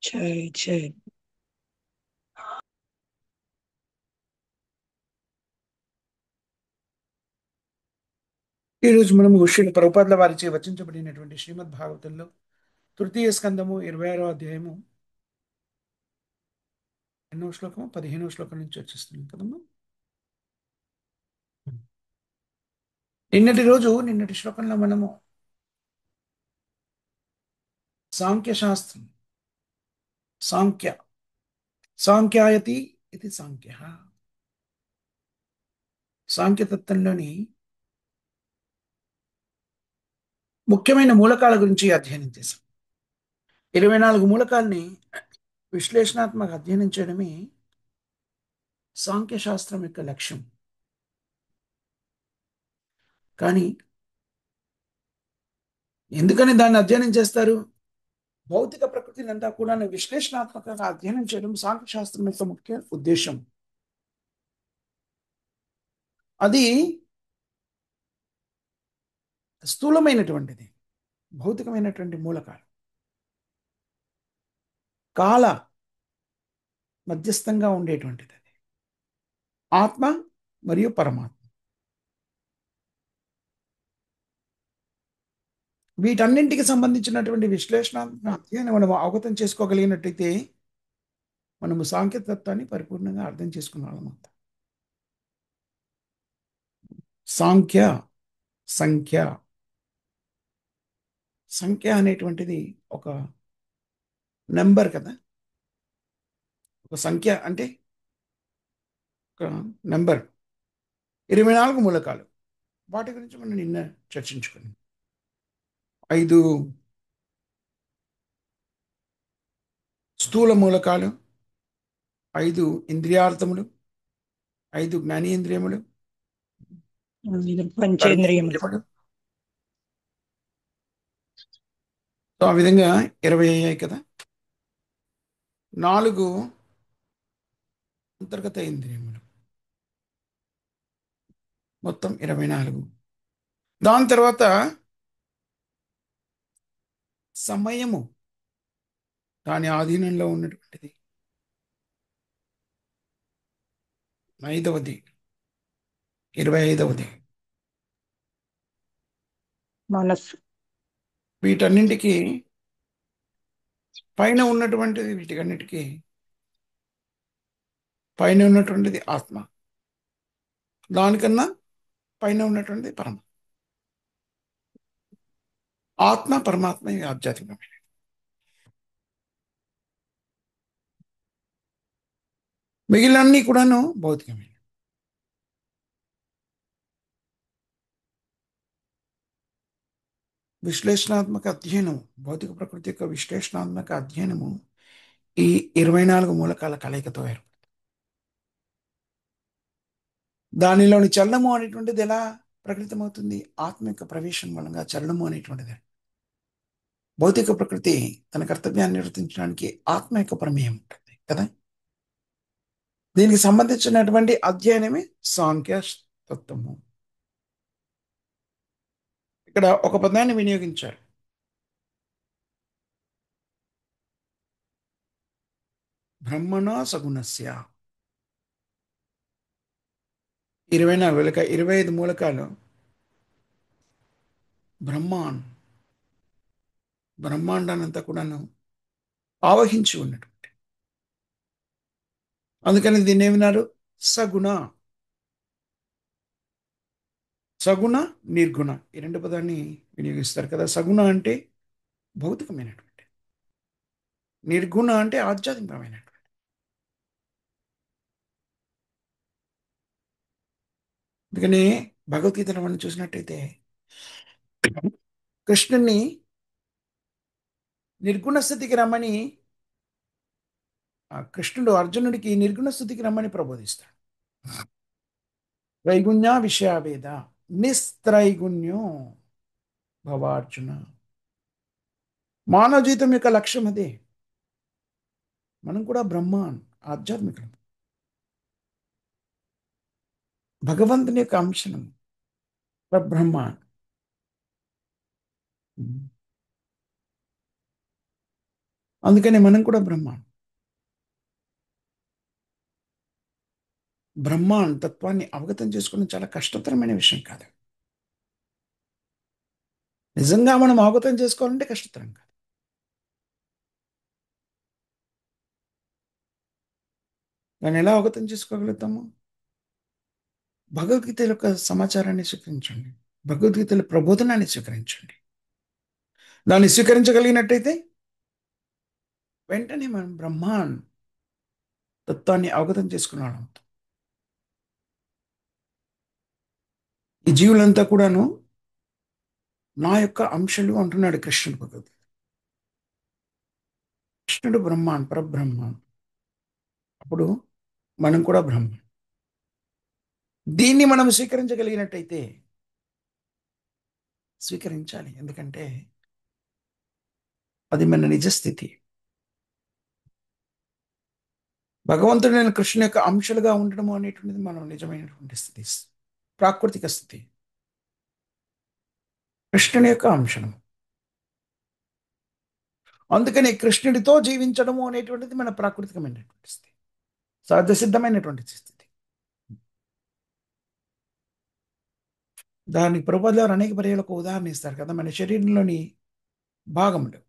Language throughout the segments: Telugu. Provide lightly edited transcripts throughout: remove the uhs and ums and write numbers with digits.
జై జై. ఈ రోజు మనము శ్రీల ప్రభుపాదుల వారిచే వచించబడినటువంటి శ్రీమద్ భాగవతంలో తృతీయ స్కందము 26వ అధ్యాయము ఎన్నో శ్లోకము 15వ శ్లోకం నుంచి చర్చిస్తున్నాం కదమ్మా. నిన్నటి శ్లోకంలో మనము సాంఖ్య శాస్త్రం సాంఖ్య సాంఖ్యాయతి ఇది సాంఖ్యతత్వంలోని ముఖ్యమైన మూలకాల గురించి అధ్యయనం చేశాం. 24 మూలకాల్ని విశ్లేషణాత్మక అధ్యయనం చేయడమే సాంఖ్య శాస్త్రం యొక్క లక్ష్యం. కానీ ఎందుకని దాన్ని అధ్యయనం చేస్తారు? భౌతిక ప్రకృతిని అంతా కూడా విశ్లేషణాత్మకంగా అధ్యయనం చేయడం సాంఖ్యశాస్త్రం యొక్క ముఖ్య ఉద్దేశం. అది స్థూలమైనటువంటిది, భౌతికమైనటువంటి మూలకాలు, కాల మధ్యస్థంగా ఉండేటువంటిది. అది ఆత్మ మరియు పరమాత్మ, వీటన్నింటికి సంబంధించినటువంటి విశ్లేషణాత్మక అధ్యయనం మనం అవగతం చేసుకోగలిగినట్టయితే మనము సాంఖ్యతత్వాన్ని పరిపూర్ణంగా అర్థం చేసుకున్నాం అన్నమాట. సాంఖ్య సంఖ్య సంఖ్య అనేటువంటిది ఒక నెంబర్ కదా. ఒక సంఖ్య అంటే ఒక నెంబర్. 24 మూలకాలు, వాటి గురించి మనం నిన్న చర్చించుకున్నాం. 5 స్థూల మూలకాలు, 5 ఇంద్రియార్థములు, 5 జ్ఞానేంద్రియములు, పంచేంద్రియములు. కర్మేంద్రియములు. సో ఆ విధంగా 20 అయ్యాయి కదా. 4 అంతర్గత ఇంద్రియములు, మొత్తం 24. దాని తర్వాత సమయము దాని ఆధీనంలో ఉన్నటువంటిది 5వది, 25వది. మనస్సు. వీటన్నింటికి పైన ఉన్నటువంటిది, వీటికన్నిటికీ పైన ఉన్నటువంటిది ఆత్మ, దానికన్నా పైన ఉన్నటువంటిది పరమ. ఆత్మ పరమాత్మ ఇవి ఆధ్యాత్మికమైన. మిగిలినన్నీ కూడాను భౌతికమైన. విశ్లేషణాత్మక అధ్యయనం, భౌతిక ప్రకృతి యొక్క విశ్లేషణాత్మక అధ్యయనము ఈ 24 మూలకాల కలయికతో ఏర్పడుతుంది. దానిలోని చలనము అనేటువంటిది ఎలా ప్రకటితమవుతుంది? ఆత్మ యొక్క ప్రవేశం మూలంగా చలనము అనేటువంటిది. భౌతిక ప్రకృతి తన కర్తవ్యాన్ని నిర్వర్తించడానికి ఆత్మ యొక్క ప్రమేయం ఉంటుంది కదా. దీనికి సంబంధించినటువంటి అధ్యయనమే సాంఖ్య తత్వము. ఇక్కడ ఒక పదాన్ని వినియోగించారు, బ్రహ్మణ సగుణస్య. 25 మూలకాలు బ్రహ్మాండానంతా కూడాను ఆవహించి ఉన్నటువంటి. అందుకని దీన్ని ఏమిన్నారు? సగుణ. సగుణ నిర్గుణ ఈ రెండు పదాన్ని వినియోగిస్తారు కదా. సగుణ అంటే భౌతికమైనటువంటి, నిర్గుణ అంటే ఆధ్యాత్మికమైనటువంటి. అందుకని భగవద్గీతను మనం చూసినట్టయితే కృష్ణుణ్ణి నిర్గుణ స్థితికి రమ్మని, కృష్ణుడు అర్జునుడికి నిర్గుణ స్థితికి రమ్మని ప్రబోధిస్తాడు. త్రైగుణ్య విషయావేద నిస్త్రైగుణ్యం భవార్జున. మానవ జీవితం యొక్క లక్ష్యం అదే. మనం కూడా బ్రహ్మాన్, ఆధ్యాత్మికం, భగవంతుని యొక్క అంశం, బ్రహ్మ. అందుకని మనం కూడా బ్రహ్మాండ తత్వాన్ని అవగతం చేసుకోవడం చాలా కష్టతరమైన విషయం కాదు. నిజంగా మనం అవగతం చేసుకోవాలంటే కష్టతరం కాదు. దాన్ని ఎలా అవగతం చేసుకోగలుగుతాము? భగవద్గీత యొక్క సమాచారాన్ని స్వీకరించండి. భగవద్గీతల ప్రబోధనాన్ని స్వీకరించండి. దాన్ని స్వీకరించగలిగినట్టయితే వెంటనే మనం బ్రహ్మాండ తత్వాన్ని అవగతం చేసుకున్నాం. ఈ జీవులంతా కూడాను నా యొక్క అంశలు అంటున్నాడు కృష్ణుడు భగవద్గీత. కృష్ణుడు బ్రహ్మాండ పరబ్రహ్మాండ. అప్పుడు మనం కూడా బ్రహ్మ. దీన్ని మనం స్వీకరించగలిగినట్టయితే స్వీకరించాలి. ఎందుకంటే అది మన నిజస్థితి. భగవంతుడైన కృష్ణుని యొక్క అంశాలుగా ఉండడము అనేటువంటిది మనం నిజమైనటువంటి స్థితి, ప్రాకృతిక స్థితి. కృష్ణుని యొక్క అంశం. అందుకని కృష్ణుడితో జీవించడము అనేటువంటిది మన ప్రాకృతికమైనటువంటి స్థితి, సహజ సిద్ధమైనటువంటి స్థితి. దానికి ప్రభుపాదుల వారు అనేక పర్యాలకు ఉదాహరణ ఇస్తారు కదా. మన శరీరంలోని భాగములు,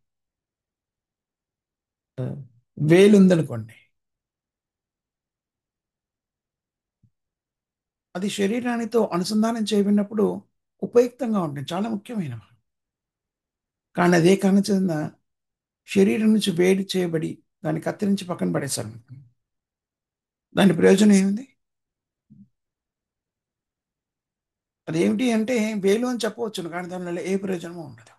వేలు ఉందనుకోండి, అది శరీరానితో అనుసంధానం చేయబడినప్పుడు ఉపయుక్తంగా ఉంటుంది, చాలా ముఖ్యమైన. కానీ అదే కారణం శరీరం నుంచి వేడి చేయబడి దాన్ని కత్తిరించి పక్కన పడేశారు అనుకోండి. దాని ప్రయోజనం ఏముంది? అదేమిటి అంటే వేలు అని చెప్పవచ్చును, కానీ దానివల్ల ఏ ప్రయోజనమూ ఉండదు.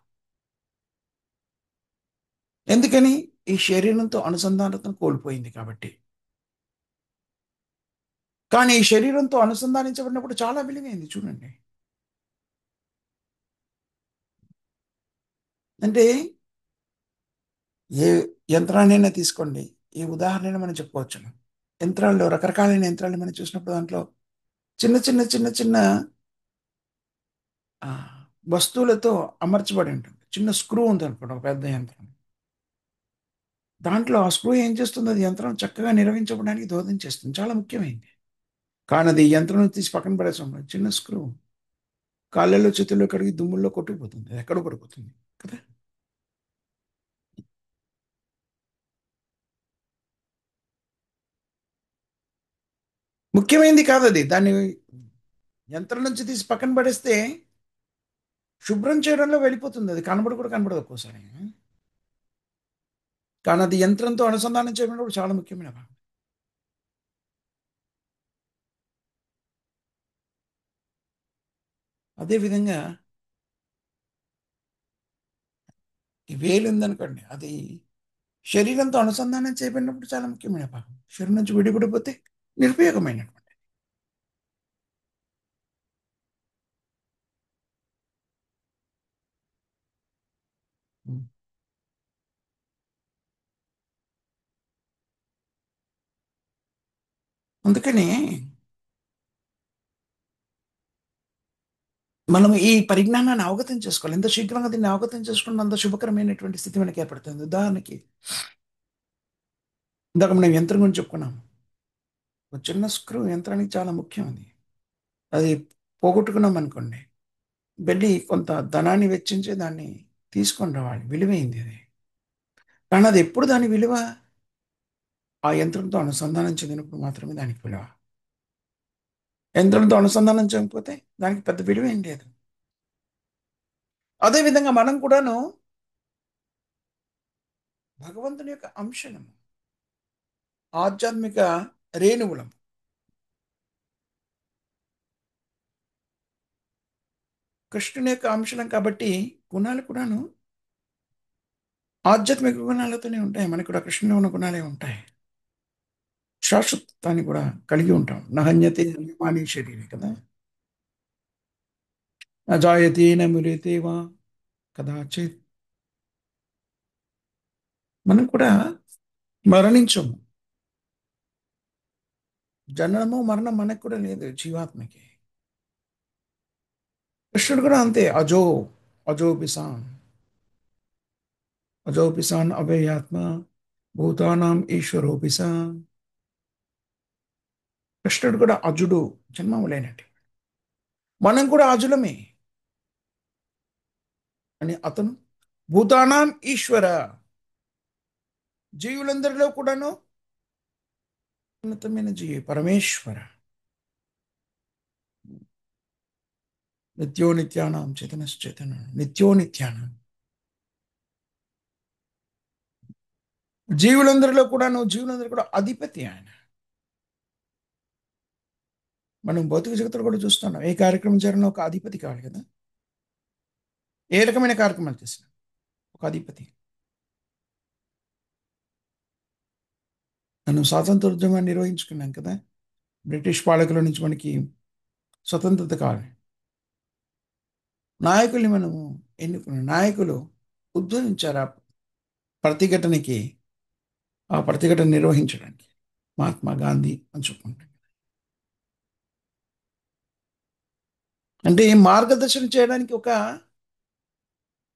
ఎందుకని? ఈ శరీరంతో అనుసంధానతను కోల్పోయింది కాబట్టి. కానీ ఈ శరీరంతో అనుసంధానించబడినప్పుడు చాలా విలువైంది చూడండి. అంటే ఏ యంత్రాన్నైనా తీసుకోండి, ఏ ఉదాహరణ మనం చెప్పుకోవచ్చును. యంత్రాల్లో రకరకాలైన యంత్రాలు మనం చూసినప్పుడు దాంట్లో చిన్న చిన్న చిన్న చిన్న ఆ, వస్తువులతో అమర్చబడి ఉంటుంది. చిన్న స్క్రూ ఉంది అనుకోండి, ఒక పెద్ద యంత్రం. దాంట్లో ఆ స్క్రూ ఏం చేస్తుంది? అది యంత్రం చక్కగా నిర్వహించబడడానికి దోహదం చేస్తుంది, చాలా ముఖ్యమైనది. కానీ అది యంత్రం తీసి పక్కన పడేసాం, చిన్న స్క్రూ కాళ్ళల్లో చేతుల్లో కడిగి దుమ్ముల్లో కొట్టుకుపోతుంది, అది ఎక్కడ పడిపోతుంది కదా. ముఖ్యమైనది కాదు అది. దాన్ని యంత్రం నుంచి తీసి పక్కన పడేస్తే శుభ్రం చేయడంలో వెళ్ళిపోతుంది, అది కనబడి కూడా కనబడదు ఒక్కోసారి. కానీ అది యంత్రంతో అనుసంధానం చేయబడినప్పుడు చాలా ముఖ్యమైన భాగం. అదేవిధంగా ఈ వేలు ఉందనుకోండి, అది శరీరంతో అనుసంధానం చేయబడినప్పుడు చాలా ముఖ్యమైన భాగం. శరీరం నుంచి విడిపడిపోతే నిరుపయోగమైనటువంటి. అందుకని మనం ఈ పరిజ్ఞానాన్ని అవగతం చేసుకోవాలి. ఎంత శీఘ్రంగా దీన్ని అవగతం చేసుకున్న అంత శుభకరమైనటువంటి స్థితి మనకి ఏర్పడుతుంది. ఉదాహరణకి ఇందాక మనం యంత్రం గురించి చెప్పుకున్నాం. ఒక చిన్న స్క్రూ యంత్రానికి చాలా ముఖ్యం. అది పోగొట్టుకున్నాం అనుకోండి, వెళ్ళి కొంత ధనాన్ని వెచ్చించి దాన్ని తీసుకొని రావాలి, విలువైంది అది. కానీ అది ఎప్పుడు దాని విలువ ఆ యంత్రంతో అనుసంధానం చెందినప్పుడు మాత్రమే దానికి విలువ. యంత్రంతో అనుసంధానం చేయకపోతే దానికి పెద్ద విలువ ఏం లేదు. అదేవిధంగా మనం కూడాను భగవంతుని యొక్క అంశము, ఆధ్యాత్మిక రేణువులం. కృష్ణుని యొక్క అంశలం కాబట్టి గుణాలు కూడాను ఆధ్యాత్మిక గుణాలతోనే ఉంటాయి. మనకు కూడా కృష్ణుని ఉన్న గుణాలే ఉంటాయి. శాశ్వతాన్ని కూడా కలిగి ఉంటాం. నహన్యతే మాని శరీరే కదా, అజాయతే నమురితే వా కదాచిత్. మనం కూడా మరణించము. జననము మరణం మనకు కూడా లేదు జీవాత్మకి. కృష్ణుడు కూడా అంతే, అజో అజోపిసాం. అజోపిసాన్ అవ్యయాత్మ భూతానాం ఈశ్వరోపిసా. కృష్ణుడు కూడా అజుడు, జన్మము లేనట్టు. మనం కూడా అజులమే అని అతను భూతానాం ఈశ్వర, జీవులందరిలో కూడాను ఉన్నతమైన జీవి పరమేశ్వర. నిత్యో నిత్యానాం చేతనశ్చేతన, నిత్యో నిత్యానాం, జీవులందరూ కూడా అధిపతి ఆయన. మనం భౌతిక జగత్తులో కూడా చూస్తున్నాం, ఏ కార్యక్రమం జరిగినా ఒక అధిపతి కావాలి కదా. ఏ రకమైన కార్యక్రమాలు చేసినా ఒక అధిపతి. మనం స్వాతంత్రోద్యమాన్ని నిర్వహించుకున్నాం కదా, బ్రిటిష్ పాలకుల నుంచి మనకి స్వతంత్రత కావాలి. నాయకుల్ని మనము ఎన్నుకున్న నాయకులు ఉద్భవించారు ప్రతిఘటనకి, ఆ ప్రతిఘటన నిర్వహించడానికి. మహాత్మా గాంధీ అని చెప్పుకుంటాం. అంటే మార్గదర్శనం చేయడానికి ఒక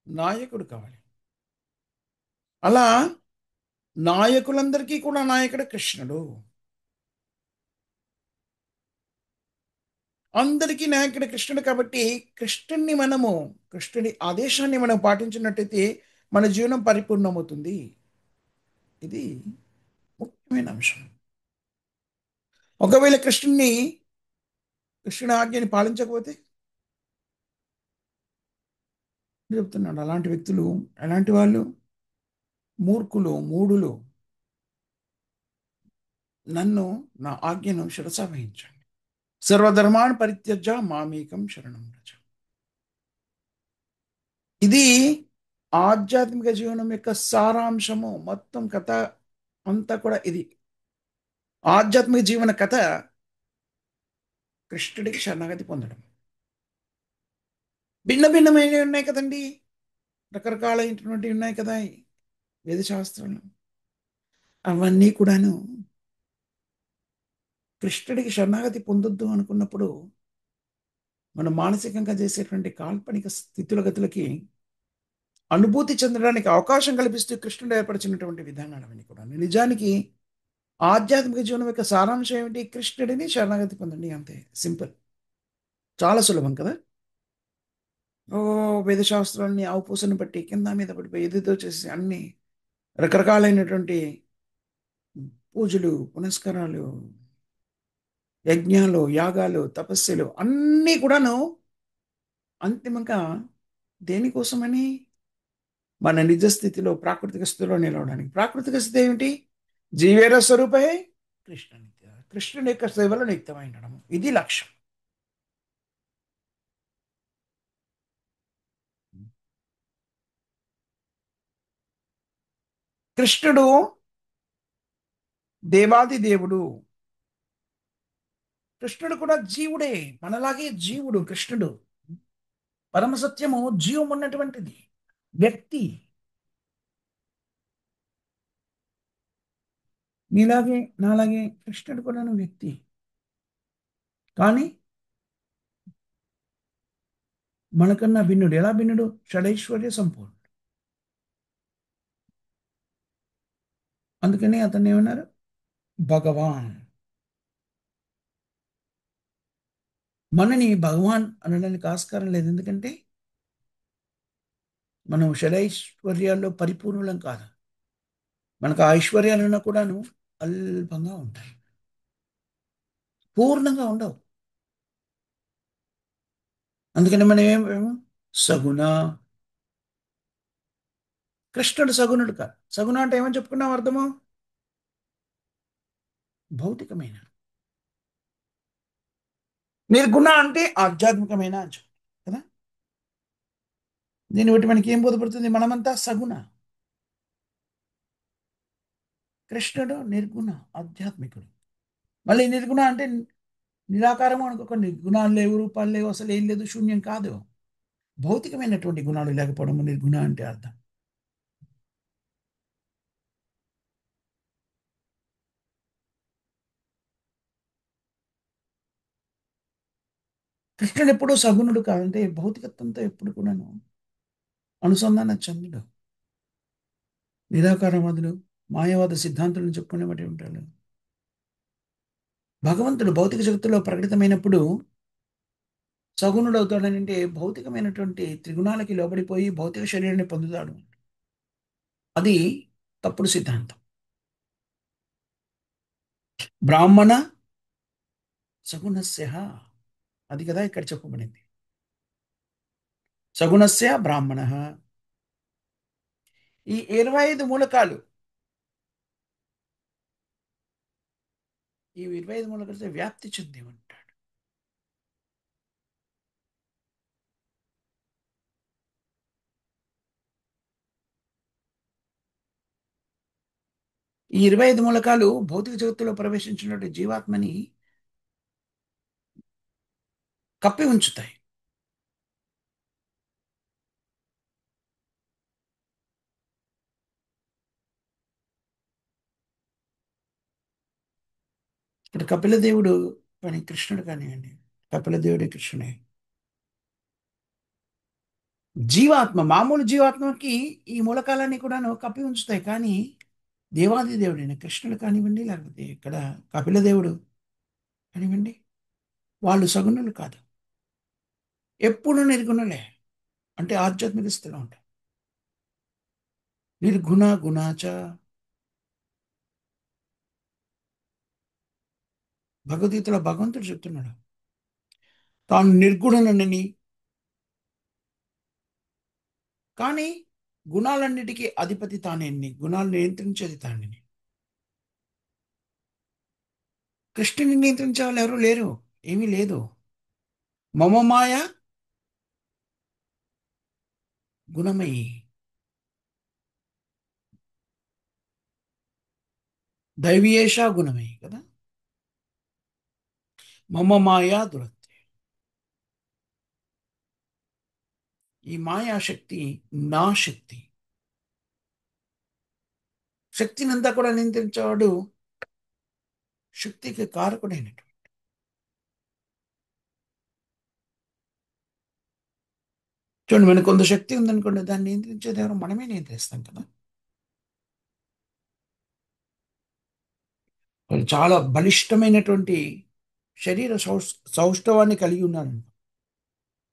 నాయకుడు కావాలి. అలా నాయకులందరికీ కూడా నాయకుడు కృష్ణుడు. అందరికీ నాయకుడు కృష్ణుడు కాబట్టి కృష్ణుడి ఆదేశాన్ని మనం పాటించినట్టయితే మన జీవనం పరిపూర్ణమవుతుంది. ఇది ముఖ్యమైన అంశం. ఒకవేళ కృష్ణుడి ఆజ్ఞని పాలించకపోతే చెప్తున్నాడు, అలాంటి వ్యక్తులు, అలాంటి వాళ్ళు మూర్ఖులు, మూఢులు. నన్ను, నా ఆజ్ఞను శిరసా వహించండి. సర్వధర్మాన్ పరిత్యజ్య మామేకం శరణం వ్రజ. ఇది ఆధ్యాత్మిక జీవనం యొక్క సారాంశము. మొత్తం కథ అంతా కూడా ఇది. ఆధ్యాత్మిక జీవన కథ కృష్ణుడికి శరణాగతి పొందడం. భిన్న భిన్నమైనవి ఉన్నాయి కదండి, రకరకాలైనటువంటివి ఉన్నాయి కదా ఈ వేద శాస్త్రాలు. అవన్నీ కూడాను కృష్ణుడికి శరణాగతి పొందొద్దు అనుకున్నప్పుడు మనం మానసికంగా చేసేటువంటి కాల్పనిక స్థితుల గతులకి అనుభూతి చెందడానికి అవకాశం కల్పిస్తూ కృష్ణుడు ఏర్పరిచినటువంటి విధానాలు అవన్నీ కూడా. నిజానికి ఆధ్యాత్మిక జీవనం యొక్క సారాంశం ఏమిటి? కృష్ణుడిని శరణాగతి పొందండి, అంతే. సింపుల్, చాలా సులభం కదా. ఓ వేదశాస్త్రాన్ని ఆవుపూసను బట్టి కింద మీద పడిపోయి ఎదుతో చేసి అన్ని రకరకాలైనటువంటి పూజలు, పునస్కారాలు, యజ్ఞాలు, యాగాలు, తపస్సులు అన్నీ కూడాను అంతిమంగా దేనికోసమని? మన నిజ స్థితిలో, ప్రాకృతిక స్థితిలో నిలవడానికి. ప్రాకృతిక స్థితి ఏమిటి? జీవేర స్వరూపే కృష్ణ నిత్య, కృష్ణుని యొక్క సేవలో నిత్యమై ఉండడం, ఇది లక్ష్యం. కృష్ణుడు దేవాది దేవుడు. కృష్ణుడు కూడా జీవుడే, మనలాగే జీవుడు కృష్ణుడు. పరమసత్యము జీవం ఉన్నటువంటిది వ్యక్తి. నీలాగే నాలాగే కృష్ణుడు కూడా వ్యక్తి. కానీ మనకన్నా భిన్నుడు. ఎలా భిన్నుడు? షడైశ్వర్య సంపూర్ణుడు. అందుకని అతన్ని ఏమన్నారు? భగవాన్. మనని భగవాన్ అనడానికి ఆస్కారం లేదు, ఎందుకంటే మనం షడైశ్వర్యాల్లో పరిపూర్ణులం కాదు. మనకు ఆ ఐశ్వర్యాలన్నా కూడాను అల్పంగా ఉంటాయి, పూర్ణంగా ఉండవు. అందుకని మనం ఏమేమో సగుణ. కృష్ణుడు సగుణుడు కాదు. సగుణ అంటే ఏమని చెప్పుకున్నాం అర్థము? భౌతికమైన. నిర్గుణ అంటే ఆధ్యాత్మికమైన అని చెప్పు కదా. దీన్ని బట్టి మనకి ఏం బోధపడుతుంది? మనమంతా సగుణ. కృష్ణుడు నిర్గుణ, ఆధ్యాత్మికుడు. మళ్ళీ నిర్గుణ అంటే నిరాకారము అనుకోక, నిర్గుణాలు లేవు, రూపాలు లేవు, అసలు ఏం లేదు, శూన్యం కాదు. భౌతికమైనటువంటి గుణాలు లేకపోవడం నిర్గుణ అంటే అర్థం. కృష్ణుడు ఎప్పుడూ సగుణుడు కాదంటే భౌతికత్వంతో ఎప్పుడు కూడాను అనుసంధానం చెందడు. నిరాకారవాదులు, మాయావాద సిద్ధాంతులను చెప్పుకునేవాటి ఉంటారు. భగవంతుడు భౌతిక జగత్తులో ప్రకటితమైనప్పుడు సగుణుడు అవుతాడని అంటే భౌతికమైనటువంటి త్రిగుణాలకి లోబడిపోయి భౌతిక శరీరాన్ని పొందుతాడు. అది తప్పుడు సిద్ధాంతం. బ్రాహ్మణ సగుణస్య, అది కదా ఇక్కడ చెప్పబడింది. సగుణస్య బ్రాహ్మణ. ఈ 25 మూలకాలు, ఈ 25 మూలకాలతో వ్యాప్తి చెంది ఉంటాడు. ఈ 25 మూలకాలు భౌతిక జగత్తులో ప్రవేశించినటువంటి జీవాత్మని కప్పి ఉంచుతాయి. ఇక్కడ కపిల దేవుడు కానీ కృష్ణుడు కానివ్వండి, కపిల దేవుడే కృష్ణుడే. జీవాత్మ, మామూలు జీవాత్మకి ఈ మూలకాలన్నీ కూడాను కప్పి ఉంచుతాయి. కానీ దేవాది దేవుడైన కృష్ణుడు కానివ్వండి, లేకపోతే ఇక్కడ కపిల దేవుడు కానివ్వండి, వాళ్ళు సగుణులు కాదు, ఎప్పుడు నిర్గుణులే. అంటే ఆధ్యాత్మిక స్థితిలో ఉంటాయి. నిర్గుణ గుణాచ. భగవద్గీతలో భగవంతుడు చెప్తున్నాడు తాను నిర్గుణుడనని. కానీ గుణాలన్నిటికీ అధిపతి తానేని, గుణాలు నియంత్రించేది తానని. కృష్ణుని నియంత్రించే వాళ్ళు ఎవరు లేరు, ఏమీ లేదు. మమ మాయ గుణమయి, దైవీయేష గుణమయి కదా. మమ మాయా దురత్తే. ఈ మాయాశక్తి నా శక్తి. శక్తినంతా కూడా నియంత్రించేవాడు శక్తికి కారకుడైనట్టు. చూడండి, మనకు కొంత శక్తి ఉందనుకోండి, దాన్ని నియంత్రించేది ఎవరు? మనమే నియంత్రిస్తాం కదా. వాళ్ళు చాలా బలిష్టమైనటువంటి శరీర సౌష్ఠవాన్ని కలిగి ఉన్నాడు.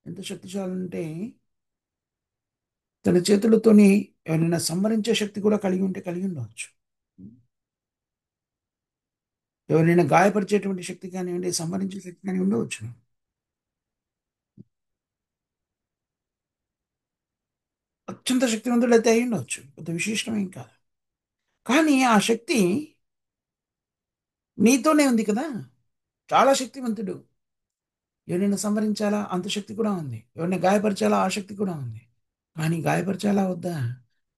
ఎంత శక్తిశాలి అంటే తన చేతులతోని ఎవరైనా సంహరించే శక్తి కూడా కలిగి ఉంటే కలిగి ఉండవచ్చు. ఎవరైనా గాయపరిచేటువంటి శక్తి కానివ్వండి, సంహరించే శక్తి కానీ ఉండవచ్చు. అత్యంత శక్తివంతుడు అయితే అయి ఉండవచ్చు, పెద్ద విశిష్టమేం కాదు. కానీ ఆ శక్తి నీతోనే ఉంది కదా. చాలా శక్తివంతుడు. ఎవరైనా సంహరించాలా అంత శక్తి కూడా ఉంది, ఎవరైనా గాయపరచాలా ఆ శక్తి కూడా ఉంది. కానీ గాయపరచాలా వద్దా,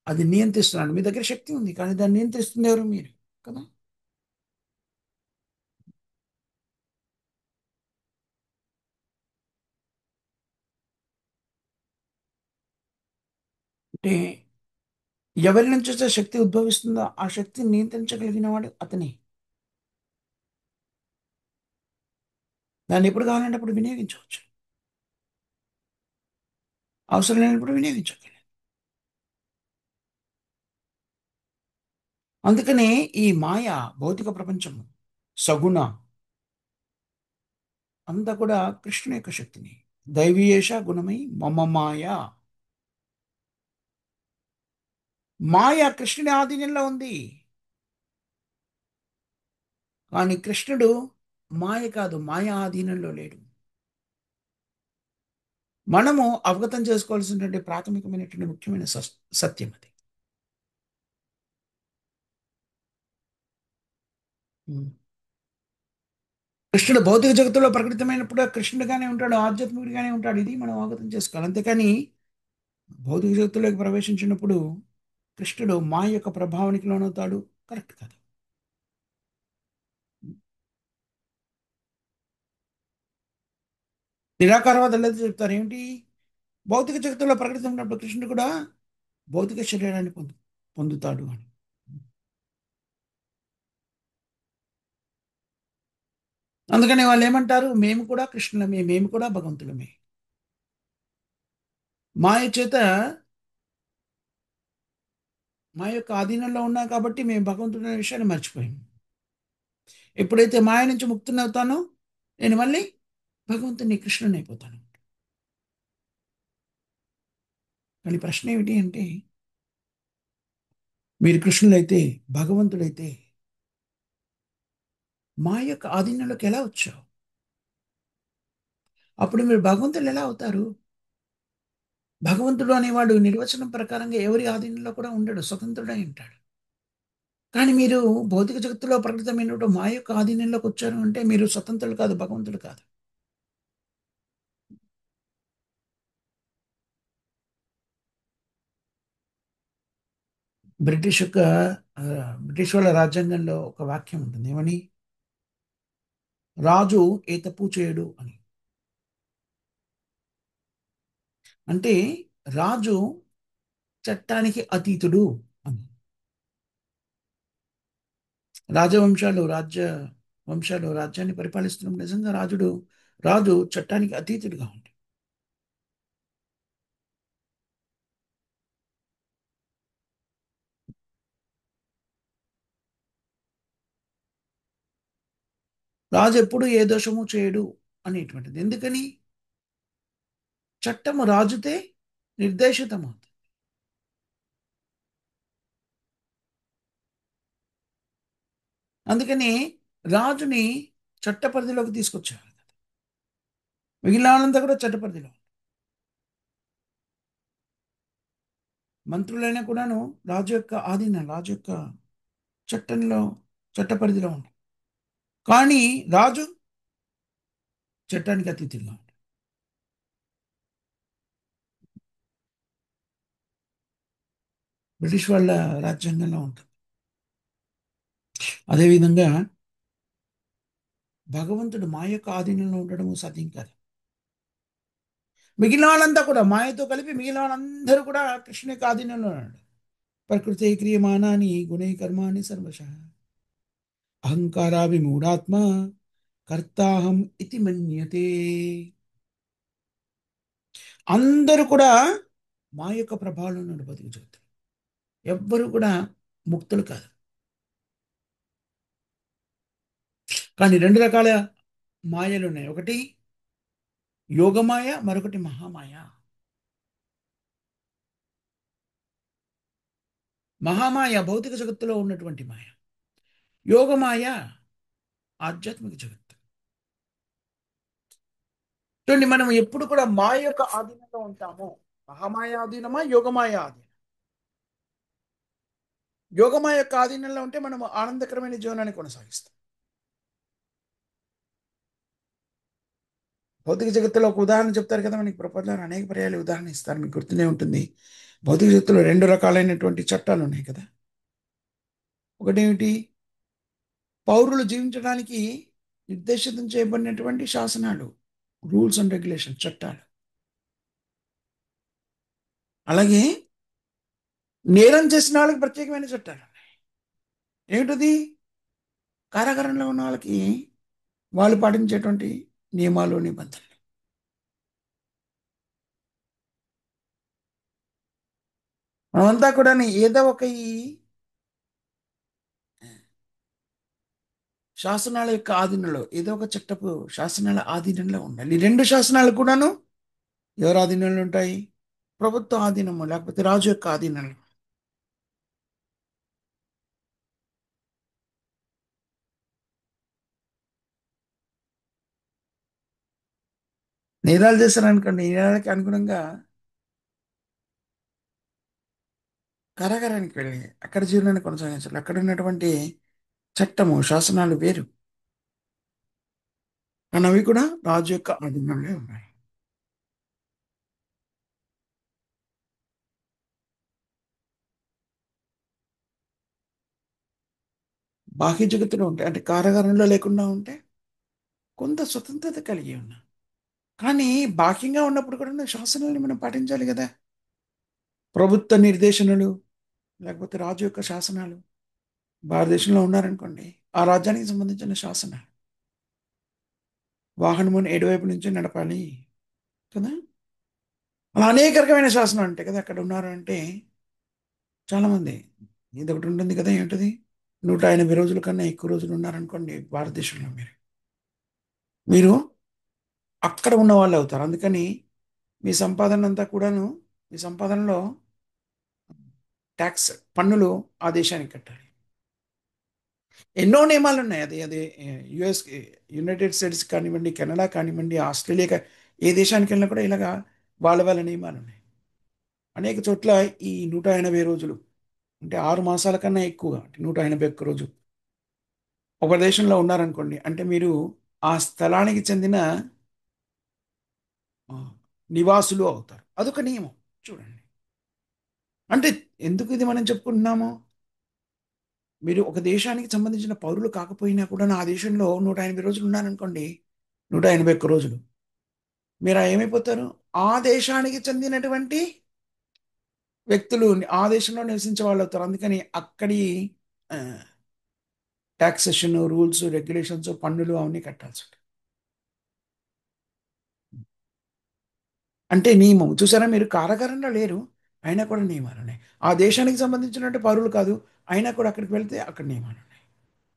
అది నియంత్రిస్తున్నాడు. మీ దగ్గర శక్తి ఉంది కానీ దాన్ని నియంత్రిస్తుంది ఎవరు? మీరు కదా. అంటే ఎవరి నుంచి వచ్చే శక్తి ఉద్భవిస్తుందో ఆ శక్తిని నియంత్రించగలిగిన వాడు అతనే. దాన్ని ఎప్పుడు కావాలంటే అప్పుడు వినియోగించవచ్చు, అవసరం లేనప్పుడు వినియోగించగలరు. అందుకనే ఈ మాయ భౌతిక ప్రపంచం సగుణ అంతా కూడా కృష్ణుని యొక్క శక్తిని. దైవీయేష గుణమై మమ మాయ. మాయ కృష్ణుని ఆధీనంలో ఉంది. కానీ కృష్ణుడు మాయ కాదు, మాయ ఆధీనంలో లేడు. మనము అవగతం చేసుకోవాల్సినటువంటి ప్రాథమికమైనటువంటి ముఖ్యమైన సత్యం అది. ఉమ్. కృష్ణుడు భౌతిక జగత్తులో ప్రకటితమైనప్పుడు కృష్ణుడిగానే ఉంటాడు, ఆధ్యాత్మికుడిగానే ఉంటాడు. ఇది మనం అవగతం చేసుకోవాలి. అంతేకాని భౌతిక జగత్తులోకి ప్రవేశించినప్పుడు కృష్ణుడు మాయ యొక్క ప్రభావానికి లోనవుతాడు, కరెక్ట్ కాదు. నిరాకారవాదులు అయితే చెప్తారు ఏమిటి, భౌతిక జగత్తులో ప్రకటితమైనప్పుడు కృష్ణుడు కూడా భౌతిక శరీరాన్ని పొందుతాడు అని. అందుకని వాళ్ళు ఏమంటారు, మేము కూడా కృష్ణులమే, మేము కూడా భగవంతులమే. మాయ చేత మా యొక్క ఆధీనంలో ఉన్నాం కాబట్టి మేము భగవంతుడు అనే విషయాన్ని మర్చిపోయాము. ఎప్పుడైతే మాయ నుంచి ముక్తునవుతానో నేను మళ్ళీ భగవంతుని కృష్ణుని అయిపోతాను. కానీ ప్రశ్న ఏమిటి అంటే, మీరు కృష్ణులైతే, భగవంతుడైతే మా యొక్క ఆధీనంలోకి ఎలా వచ్చావు? అప్పుడు మీరు భగవంతులు ఎలా అవుతారు? భగవంతుడు అనేవాడు నిర్వచనం ప్రకారంగా ఎవరి ఆధీనంలో కూడా ఉండడు, స్వతంత్రుడై ఉంటాడు. కానీ మీరు భౌతిక జగత్తులో ప్రకటితమైనటువంటి మా యొక్క ఆధీనంలోకి వచ్చారు అంటే మీరు స్వతంత్రులు కాదు, భగవంతుడు కాదు. బ్రిటిష్ యొక్క ఆ, బ్రిటిష్ వాళ్ళ రాజ్యాంగంలో ఒక వాక్యం ఉంటుంది. ఏమని? రాజు ఏ తప్పు చేయడు అని. అంటే రాజు చట్టానికి అతీతుడు అని. రాజ్య వంశాలు రాజ్యాన్ని పరిపాలిస్తున్నప్పుడు నిజంగా రాజు చట్టానికి అతీతుడిగా ఉంటాడు. రాజు ఎప్పుడు ఏ దోషము చేయడు అనేటువంటిది. ఎందుకని? చట్టము రాజుతే నిర్దేశితమవుతుంది. అందుకని రాజుని చట్ట పరిధిలోకి తీసుకొచ్చారు. మిగిలిన వాళ్ళంతా కూడా చట్ట పరిధిలో. మంత్రులైనా కూడాను రాజు యొక్క చట్టంలో చట్ట పరిధిలో ఉంటారు. కానీ రాజు చట్టానికి అతీతుడిగా ఉంటాడు. బ్రిటిష్ వాళ్ళ రాజ్యాంగంలో ఉంటుంది. అదేవిధంగా భగవంతుడు మా యొక్క ఆధీనంలో ఉండడం సాధ్యం కాదు. మిగిలిన వాళ్ళంతా కూడా మాయతో కలిపి మిగిలిన వాళ్ళందరూ కూడా కృష్ణ యొక్క ఆధీనంలో ఉన్నాడు. ప్రకృతి క్రియమానాని గుణై కర్మాణి సర్వశ అహంకారాభిమూఢాత్మ కర్తాహం ఇతి మన్యతే. అందరూ కూడా మా యొక్క ప్రభావంలో ఉన్నాడు బతుకు చెబుతారు. ఎవ్వరు కూడా ముక్తులు కాదు. కానీ రెండు రకాల మాయలు ఉన్నాయి. ఒకటి యోగమాయ, మరొకటి మహామాయ. మహామాయ భౌతిక జగత్తులో ఉన్నటువంటి మాయ. యోగమాయ ఆధ్యాత్మిక జగత్తు. చూడండి, మనం ఎప్పుడు కూడా మాయ యొక్క ఆధీనంలో ఉంటాము. మహామాయ ఆధీనమా, యోగమాయ ఆధీనం? యోగమాయ యొక్క ఆధీనంలో ఉంటే మనం ఆనందకరమైన జీవనాన్ని కొనసాగిస్తాం. భౌతిక జగత్తులో ఒక ఉదాహరణ చెప్తారు కదా మనకి, ప్రపంచంలో అనేక పర్యాలు ఉదాహరణ ఇస్తారు, మీకు గుర్తునే ఉంటుంది. భౌతిక జగత్తులో రెండు రకాలైనటువంటి చట్టాలు ఉన్నాయి కదా. ఒకటేమిటి? పౌరులు జీవించడానికి నిర్దేశితం చేయబడినటువంటి శాసనాలు, రూల్స్ అండ్ రెగ్యులేషన్, చట్టాలు. అలాగే నేరం చేసిన వాళ్ళకి ప్రత్యేకమైన చట్టాలు ఉన్నాయి. ఏమిటది? కారాగారంలో ఉన్న వాళ్ళకి వాళ్ళు పాటించేటువంటి నియమాలు, నిబంధనలు. మనమంతా కూడా ఏదో ఒక ఈ శాసనాల యొక్క ఆధీనంలో, ఏదో ఒక చట్టపు శాసనాల ఆధీనంలో ఉండాలి. ఈ రెండు శాసనాలు కూడాను ఎవరి ఆధీనంలో ఉంటాయి? ప్రభుత్వ ఆధీనము, లేకపోతే రాజు యొక్క ఆధీనంలో. నేరాలు చేశారనుకోండి, నేరాలకి అనుగుణంగా కారాగారానికి వెళ్ళి అక్కడ జీవనాన్ని కొనసాగించాలి. అక్కడ ఉన్నటువంటి చట్టము, శాసనాలు వేరు. కానీ అవి కూడా రాజు యొక్క ఆధీనంలో ఉన్నాయి. బాహ్య జగత్తులో ఉంటాయి. అంటే కారాగారంలో లేకుండా ఉంటే కొంత స్వతంత్రత కలిగి ఉన్నాం. కానీ బాహ్యంగా ఉన్నప్పుడు కూడా శాసనాలను మనం పాటించాలి కదా. ప్రభుత్వ నిర్దేశనలు, లేకపోతే రాజు యొక్క శాసనాలు. భారతదేశంలో ఉన్నారనుకోండి, ఆ రాజ్యానికి సంబంధించిన శాసన, వాహనమును ఎటువైపు నుంచి నడపాలి కదా. అలా అనేక రకమైన శాసనాలు ఉంటాయి కదా. అక్కడ ఉన్నారు అంటే చాలామంది ఇదొకటి ఉంటుంది కదా, ఏంటది? 180 రోజుల కన్నా ఎక్కువ రోజులు ఉన్నారనుకోండి భారతదేశంలో, మీరు అక్కడ ఉన్న వాళ్ళు అవుతారు. అందుకని మీ సంపాదన అంతా కూడాను, మీ సంపాదనలో ట్యాక్స్, పన్నులు ఆ దేశానికి కట్టాలి. ఎన్నో నియమాలు ఉన్నాయి. అది అది యుఎస్, యునైటెడ్ స్టేట్స్ కానివ్వండి, కెనడా కానివ్వండి, ఆస్ట్రేలియా ఏ దేశానికి వెళ్ళినా కూడా ఇలాగా వాళ్ళ వాళ్ళ నియమాలు ఉన్నాయి. అనేక చోట్ల ఈ 180 రోజులు అంటే 6 మాసాల కన్నా ఎక్కువగా, అంటే 181 రోజు ఒక దేశంలో ఉన్నారనుకోండి, అంటే మీరు ఆ స్థలానికి చెందిన ఆ, నివాసులు అవుతారు. అదొక నియమం. చూడండి, అంటే ఎందుకు ఇది మనం చెప్పుకుంటున్నాము? మీరు ఒక దేశానికి సంబంధించిన పౌరులు కాకపోయినా కూడా నా దేశంలో 180 రోజులు ఉన్నారనుకోండి, 181 రోజులు, మీరు ఏమైపోతారు? ఆ దేశానికి చెందినటువంటి వ్యక్తులు, ఆ దేశంలో నివసించే వాళ్ళు అవుతారు. అందుకని అక్కడి టాక్సేషన్ రూల్స్, రెగ్యులేషన్స్, పన్నులు అవన్నీ కట్టాల్సి ఉంటుంది. అంటే నియమం చూసారా, మీరు కారాగారంలో లేరు, అయినా కూడా నియమాలు ఉన్నాయి. ఆ దేశానికి సంబంధించినటువంటి పౌరులు కాదు, అయినా కూడా అక్కడికి వెళ్తే అక్కడ నియమాలు ఉన్నాయి.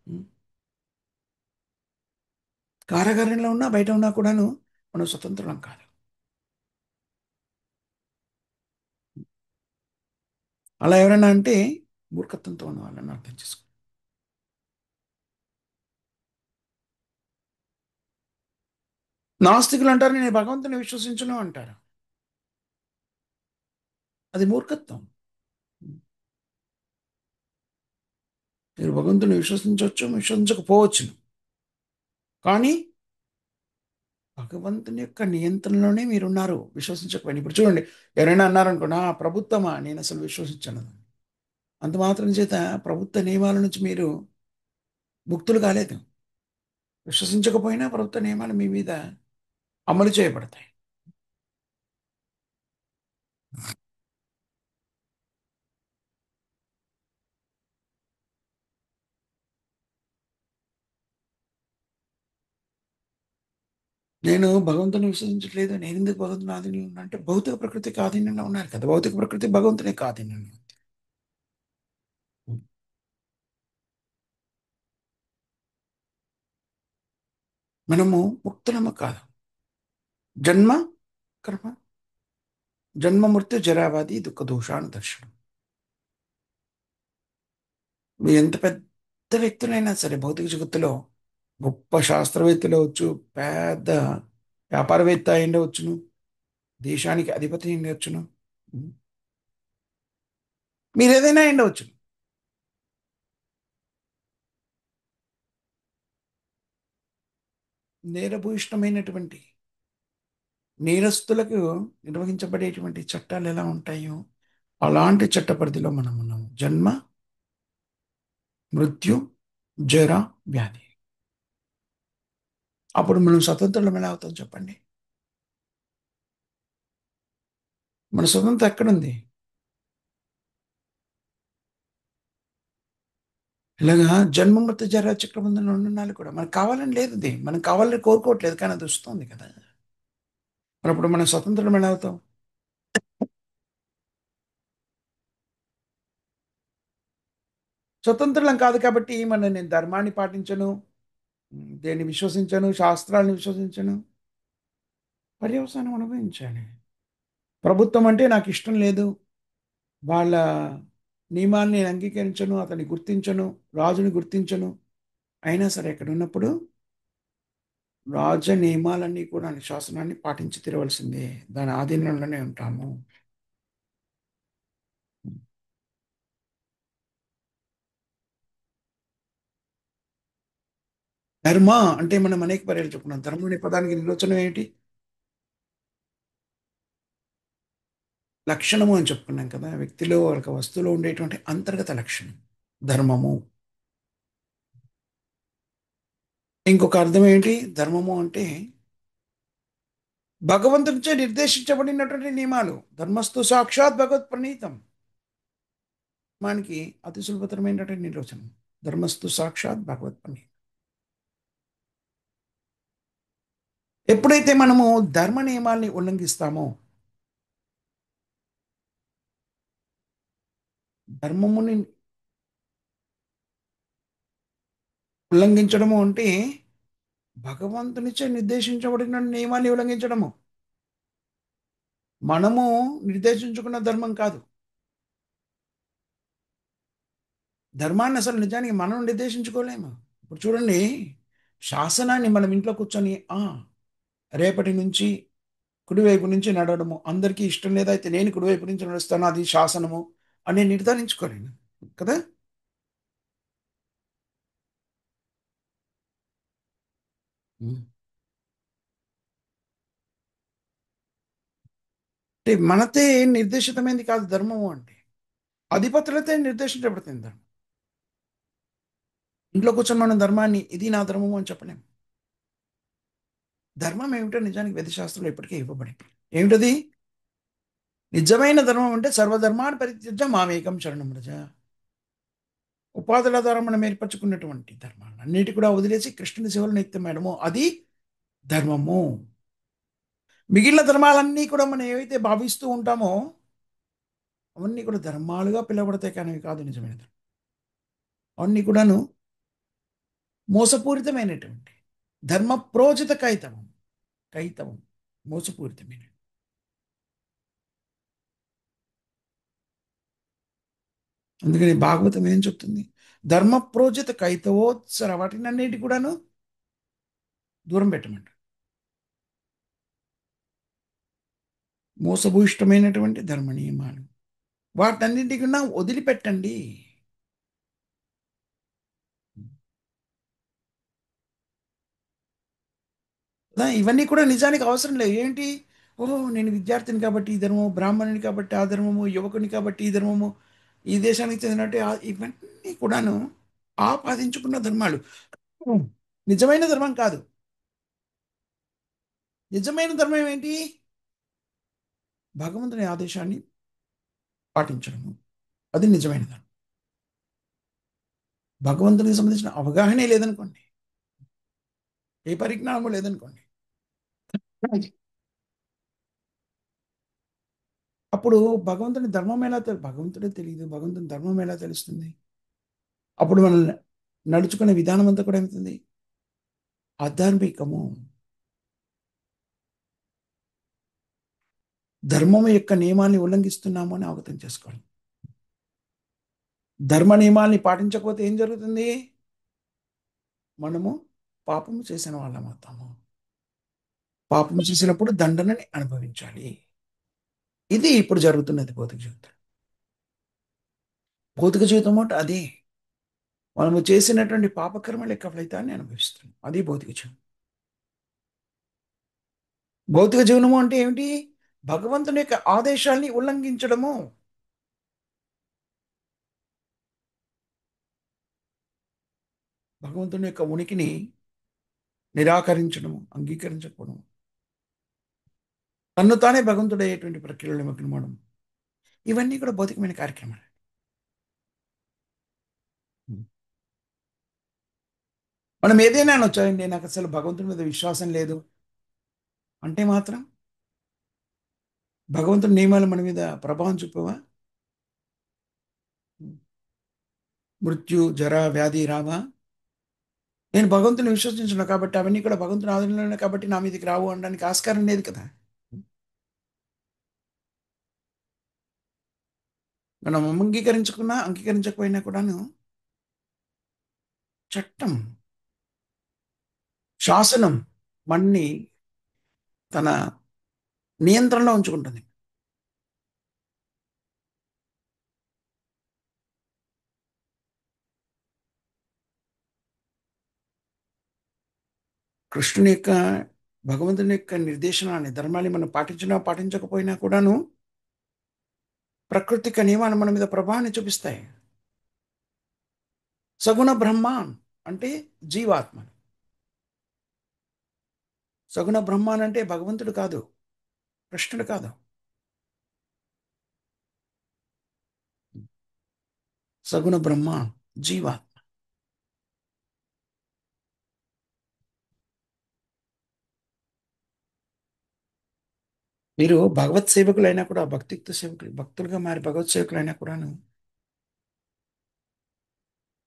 ఉం. కారాగారంలో ఉన్నా బయట ఉన్నా కూడాను మనం స్వతంత్రం కాదు. అలా ఎవరైనా అంటే మూర్ఖత్వంతో ఉన్న వాళ్ళని అర్థం చేసుకో. నాస్తికులు అంటారు నేను భగవంతుని విశ్వసించను అంటారు. అది మూర్ఖత్వం. మీరు భగవంతుని విశ్వసించవచ్చు, విశ్వసించకపోవచ్చును, కానీ భగవంతుని యొక్క నియంత్రణలోనే మీరున్నారు విశ్వసించకపోయినా. ఇప్పుడు చూడండి, ఎవరైనా అన్నారనుకోండి, ప్రభుత్వమా, నేను అసలు విశ్వసించను. అంత మాత్రం చేత ప్రభుత్వ నియమాల నుంచి మీరు ముక్తులు కాలేదు. విశ్వసించకపోయినా ప్రభుత్వ నియమాలు మీ మీద అమలు చేయబడతాయి. నేను భగవంతుని విశ్వసించట్లేదు, నేను ఎందుకు భగవంతుని ఆధీనంలో ఉన్నా అంటే, భౌతిక ప్రకృతికి ఆధీనంలో ఉన్నారు కదా. భౌతిక ప్రకృతి భగవంతుని ఆధీనంలో ఉంది. మనము ముక్తులము కాదు. జన్మ కర్మ, జన్మ మృత్యు జరావాది దుఃఖ దోషాను దర్శనం. మీరు ఎంత పెద్ద వ్యక్తులైనా సరే భౌతిక జగత్తులో, గొప్ప శాస్త్రవేత్తలు అవచ్చు, పెద్ద వ్యాపారవేత్త అయి ఉండవచ్చును, దేశానికి అధిపతి అయి ఉండవచ్చును, మీరు ఏదైనా అయి ఉండవచ్చు. నేరభూయిష్టమైనటువంటి నేరస్తులకు నిర్వహించబడేటువంటి చట్టాలు ఎలా ఉంటాయో అలాంటి చట్ట పరిధిలో మనం ఉన్నాము. జన్మ, మృత్యు, జర, వ్యాధి. అప్పుడు మనం స్వతంత్రం ఎలా అవుతాం చెప్పండి? మన స్వతంత్రం ఎక్కడుంది? ఇలాగా జన్మ, మృత్యు, జర, చక్రబంధంలో ఉండాలి కూడా మనకు కావాలని లేదు. ఇది మనం కావాలని కోరుకోవట్లేదు, కానీ అది వస్తుంది కదా. మరి అప్పుడు మనం స్వతంత్రం ఎలా అవుతాం? స్వతంత్రం కాదు కాబట్టి నేను ధర్మాన్ని పాటించను, దేన్ని విశ్వసించను, శాస్త్రాలను విశ్వసించను, పర్యవసానం అనుభవించాలి. ప్రభుత్వం అంటే నాకు ఇష్టం లేదు, వాళ్ళ నియమాన్ని నేను అంగీకరించను, అతన్ని గుర్తించను, రాజుని గుర్తించను, అయినా సరే ఇక్కడ ఉన్నప్పుడు రాజ నియమాలన్నీ కూడా శాసనాన్ని పాటించి తీరవలసిందే. దాని ఆధీనంలోనే ఉంటాము. ధర్మ అంటే మనం అనేక పర్యాలు చెప్పుకున్నాం. ధర్మం అనే పదానికి నిర్వచనం ఏంటి? లక్షణము అని చెప్పుకున్నాం కదా, వ్యక్తిలో ఒక వస్తువులో ఉండేటువంటి అంతర్గత లక్షణం ధర్మము. ఇంకొక అర్థం ఏంటి? ధర్మము అంటే భగవంతునిచే నిర్దేశించబడినటువంటి నియమాలు. ధర్మస్తు సాక్షాత్ భగవత్ ప్రణీతం. మనకి అతి సులభతరమైనటువంటి నిర్వచనం. ధర్మస్తు సాక్షాత్ భగవత్ ప్రణీతం. ఎప్పుడైతే మనము ధర్మ నియమాల్ని ఉల్లంఘిస్తామో, ధర్మముని ఉల్లంఘించడము అంటే భగవంతునిచే నిర్దేశించబడిన నియమాన్ని ఉల్లంఘించడము. మనము నిర్దేశించుకున్న ధర్మం కాదు. ధర్మాన్ని అసలు నిజానికి మనం నిర్దేశించుకోలేము. ఇప్పుడు చూడండి, శాసనాన్ని మనం ఇంట్లో కూర్చొని రేపటి నుంచి కుడివైపు నుంచి నడవడము అందరికీ ఇష్టం లేదా, అయితే నేను కుడివైపు నుంచి నడుస్తాను, అది శాసనము అని నిర్ధారించుకోలేను కదా. ఉమ్. అంటే మనతే నిర్దేశితమైంది కాదు ధర్మము అంటే, అధిపతులతో నిర్దేశించబడుతుంది ధర్మం. ఇంట్లో కూర్చొని మనం ధర్మాన్ని ఇది నా ధర్మము అని చెప్పలేము. ధర్మం ఏమిటో నిజానికి వేద శాస్త్రంలో ఇప్పటికే ఇవ్వబడింది. ఏమిటది? నిజమైన ధర్మం అంటే సర్వధర్మాన్ని పరిత్యజ్య మామేకం శరణం రజ. ఉపాధుల ద్వారా మనం ఏర్పరచుకున్నటువంటి ధర్మాన్ని అన్నిటి కూడా వదిలేసి కృష్ణుని సేవలు నిత్యమేయడము, అది ధర్మము. మిగిలిన ధర్మాలన్నీ కూడా మనం ఏవైతే భావిస్తూ ఉంటామో అవన్నీ కూడా ధర్మాలుగా పిలువబడతాయి, కానీ అవి కాదు నిజమైన ధర్మం. అవన్నీ కూడాను మోసపూరితమైనటువంటి ధర్మ ప్రోజిత కైతవం. కైతవం మోసపూరితమైన. అందుకని భాగవతం ఏం చెప్తుంది? ధర్మ ప్రోజిత కైతవోత్సర వాటిని అన్నిటి కూడాను దూరం పెట్టమంట. మోసభూయిష్టమైనటువంటి ధర్మ నియమాలు వాటన్నింటి కన్నా వదిలిపెట్టండి. ఇవన్నీ కూడా నిజానికి అవసరం లేదు. ఏంటి? ఓహో, నేను విద్యార్థిని కాబట్టి ఈ ధర్మము, బ్రాహ్మణుని కాబట్టి ఆ ధర్మము, యువకుని కాబట్టి ఈ ధర్మము, ఈ దేశానికి చెందినట్టు ఇవన్నీ కూడాను ఆపాదించుకున్న ధర్మాలు. ఉమ్. నిజమైన ధర్మం కాదు. నిజమైన ధర్మం ఏంటి? భగవంతుని ఆదేశాన్ని పాటించడము, అది నిజమైన ధర్మం. భగవంతునికి సంబంధించిన అవగాహనే లేదనుకోండి, ఏ పరిజ్ఞానము లేదనుకోండి, అప్పుడు భగవంతుని ధర్మం ఎలా భగవంతుడే తెలియదు, భగవంతుని ధర్మం ఎలా తెలుస్తుంది? అప్పుడు మనం నడుచుకునే విధానం అంతా కూడా ఏమవుతుంది? అధార్మికము. ధర్మం యొక్క నియమాన్ని ఉల్లంఘిస్తున్నాము అని అవగతం చేసుకోవాలి. ధర్మ నియమాల్ని పాటించకపోతే ఏం జరుగుతుంది? మనము పాపము చేసిన వాళ్ళం అవుతాము. పాపము చేసినప్పుడు దండనని అనుభవించాలి. ఇది ఇప్పుడు జరుగుతున్నది భౌతిక జీవితం. భౌతిక జీవితం అంటే అదే. మనము చేసినటువంటి పాపకర్మల యొక్క ఫలితాన్ని అనుభవిస్తున్నాం. అది భౌతిక జీవనం. భౌతిక జీవనము అంటే ఏమిటి? భగవంతుని యొక్క ఆదేశాల్ని ఉల్లంఘించడము. భగవంతుని యొక్క ఉనికిని నిరాకరించడము, అంగీకరించకపోవడం, తన్ను తానే భగవంతుడయ్యేటువంటి ప్రక్రియలో నిమగ్నమవడం, ఇవన్నీ కూడా భౌతికమైన కార్యక్రమాలు. మనం ఏదైనా అనొచ్చాయండి, నాకు అసలు భగవంతుని మీద విశ్వాసం లేదు అంటే మాత్రం భగవంతుని నియమాలు మన మీద ప్రభావం చూపవా? మృత్యు, జర, వ్యాధి రావా? నేను భగవంతుని విశ్వసించున్నా కాబట్టి అవన్నీ కూడా భగవంతుని ఆధీనంలోనే కాబట్టి నా మీదకి రావు అనడానికి ఆస్కారం లేదు కదా. మనం అంగీకరించుకున్నా అంగీకరించకపోయినా కూడాను చట్టం, శాసనం మనని తన నియంత్రణలో ఉంచుకుంటుంది. కృష్ణుని యొక్క, భగవంతుని యొక్క నిర్దేశనాన్ని, ధర్మాన్ని మనం పాటించినా పాటించకపోయినా కూడాను ప్రకృతిక నియమాలు మన మీద ప్రభావాన్ని చూపిస్తాయి. సగుణ బ్రహ్మ అంటే జీవాత్మ. సగుణ బ్రహ్మాన్ అంటే భగవంతుడు కాదు, కృష్ణుడు కాదు. సగుణ బ్రహ్మ జీవాత్మ. మీరు భగవత్ సేవకులైనా కూడా, భక్తియుక్త సేవకులు, భక్తులుగా మారి భగవత్ సేవకులైనా కూడాను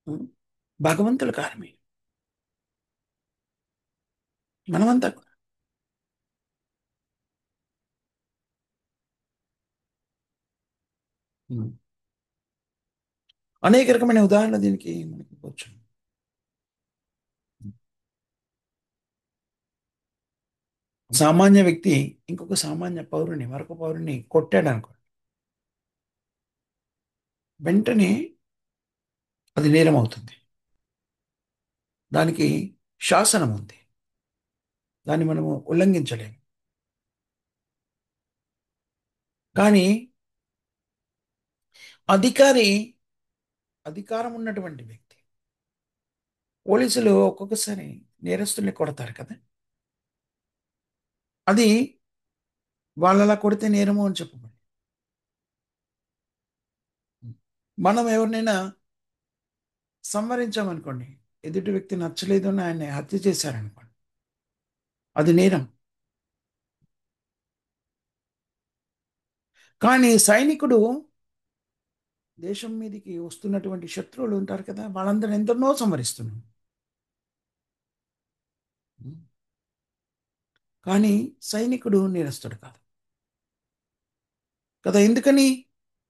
ఉం, భగవంతులు కాదు మీరు. మనమంతా కూడా. ఉమ్. అనేక రకమైన ఉదాహరణలు దీనికి మనకి ఇవ్వచ్చు. సామాన్య వ్యక్తి ఇంకొక సామాన్య పౌరుని, మరొక పౌరుని కొట్టాడు అనుకో, వెంటనే అది నేరం అవుతుంది. దానికి శాసనం ఉంది. దాన్ని మనము ఉల్లంఘించలేము. కానీ అధికారి, అధికారం ఉన్నటువంటి వ్యక్తి, పోలీసులు ఒక్కొక్కసారి నేరస్తుల్ని కొడతారు కదా. అది వాళ్ళలా కొడితే నేరము అని చెప్పబడి, మనం ఎవరినైనా సంవరించామనుకోండి, ఎదుటి వ్యక్తి నచ్చలేదు అని ఆయన హత్య చేశారనుకోండి, అది నేరం. కానీ సైనికుడు దేశం మీదకి వస్తున్నటువంటి శత్రువులు ఉంటారు కదా, వాళ్ళందరూ ఎందరినో సంహరిస్తున్నాడు. కానీ సైనికుడు నేరస్తుడు కాదు కదా. ఎందుకని?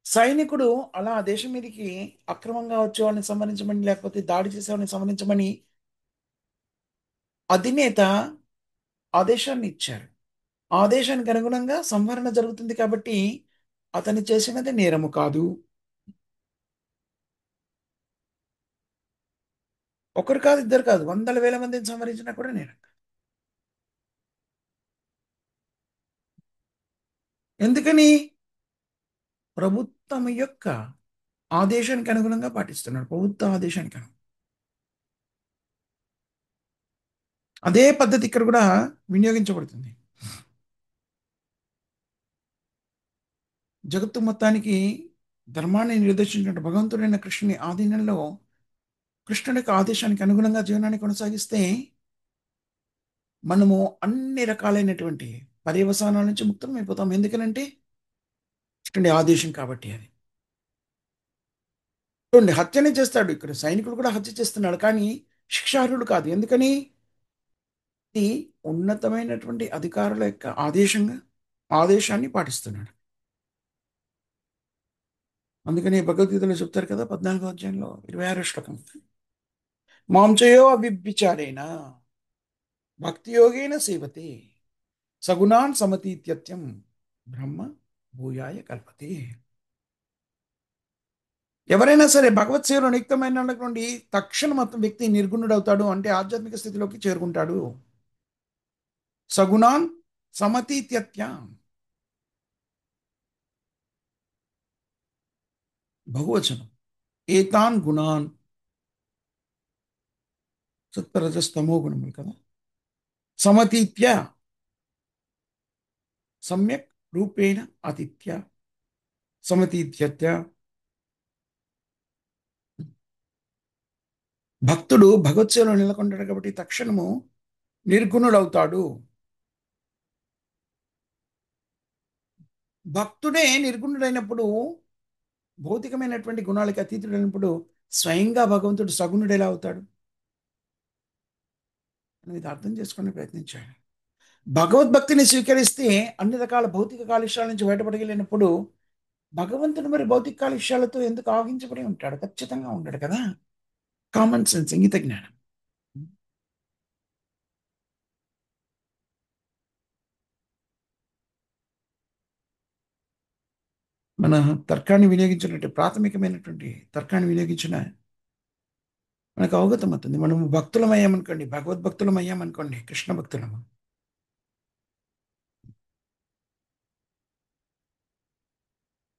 సైనికుడు అలా ఆ దేశం మీదకి అక్రమంగా వచ్చే వాళ్ళని సంహరించమని, లేకపోతే దాడి చేసే వాళ్ళని సంహరించమని అధినేత ఆదేశాన్ని ఇచ్చారు. ఆ ఆదేశానికి అనుగుణంగా సంహరణ జరుగుతుంది కాబట్టి అతను చేసినది నేరము కాదు. ఒకరు కాదు, ఇద్దరు కాదు, వందల వేల మందిని సంహరించినా కూడా నేరం. ఎందుకని? ప్రభుత్వం యొక్క ఆదేశానికి అనుగుణంగా పాటిస్తున్నాడు. ప్రభుత్వ ఆదేశానికి అనుగుణంగా. అదే పద్ధతి ఇక్కడ కూడా వినియోగించబడుతుంది. జగత్తు మొత్తానికి ధర్మాన్ని నిర్దేశించిన భగవంతుడైన కృష్ణుని ఆధీనంలో, కృష్ణుడి యొక్క ఆదేశానికి అనుగుణంగా జీవనాన్ని కొనసాగిస్తే మనము అన్ని రకాలైనటువంటి పర్యవసానాల నుంచి ముక్తం అయిపోతాం. ఎందుకనంటే కృష్ణుడి ఆదేశం కాబట్టి. అది చూడండి, హత్యనే చేస్తాడు. ఇక్కడ సైనికుడు కూడా హత్య చేస్తున్నాడు, కానీ శిక్షార్హుడు కాదు. ఎందుకని? ఇది ఉన్నతమైనటువంటి అధికారుల యొక్క ఆదేశాన్ని పాటిస్తున్నాడు. అందుకని భగవద్గీతలో చెప్తారు కదా, 14వ అధ్యాయంలో 26వ శ్లోకం, మాంచయో అవ్యభిచారేణ భక్తి యోగేన సేవతే సగుణాన్ సమతీత్యత్యం బ్రహ్మ భూయాయ కల్పతే. ఎవరైనా సరే భగవత్ సేవలో నియుక్తమైనటువంటి తక్షణ మొత్తం వ్యక్తి నిర్గుణుడవుతాడు, అంటే ఆధ్యాత్మిక స్థితిలోకి చేరుకుంటాడు. సగుణాన్ సమతీత్యత్యం, బహువచనం, ఏతాన్ గుణాన్, సత్వరజస్తమో గుణములు కదా, సమతీత్య, సమ్యక్ రూపేణ ఆతిథ్య, సమతీత్యత్య. భక్తుడు భగవత్సేవలో నెలకొంటాడు కాబట్టి తక్షణము నిర్గుణుడవుతాడు. భక్తుడే నిర్గుణుడైనప్పుడు, భౌతికమైనటువంటి గుణాలకి అతీతుడైనప్పుడు స్వయంగా భగవంతుడు సగుణుడు ఎలా అవుతాడు? మనం ఇది అర్థం చేసుకునే ప్రయత్నించాడు. భగవద్భక్తిని స్వీకరిస్తే అన్ని రకాల భౌతిక కాలుష్యాల నుంచి బయటపడగలిగినప్పుడు భగవంతుడు మరి భౌతిక కాలుష్యాలతో ఎందుకు ఆవగించబడి ఉంటాడు? ఖచ్చితంగా ఉంటాడు కదా. కామన్ సెన్స్, ఇంగిత జ్ఞానం. మన తర్కాన్ని వినియోగించినట్టు, ప్రాథమికమైనటువంటి తర్కాన్ని వినియోగించిన మనకు అవగతం అవుతుంది. మనము భక్తులం అయ్యామనుకోండి, భగవద్భక్తులం అయ్యామనుకోండి, కృష్ణ భక్తులము,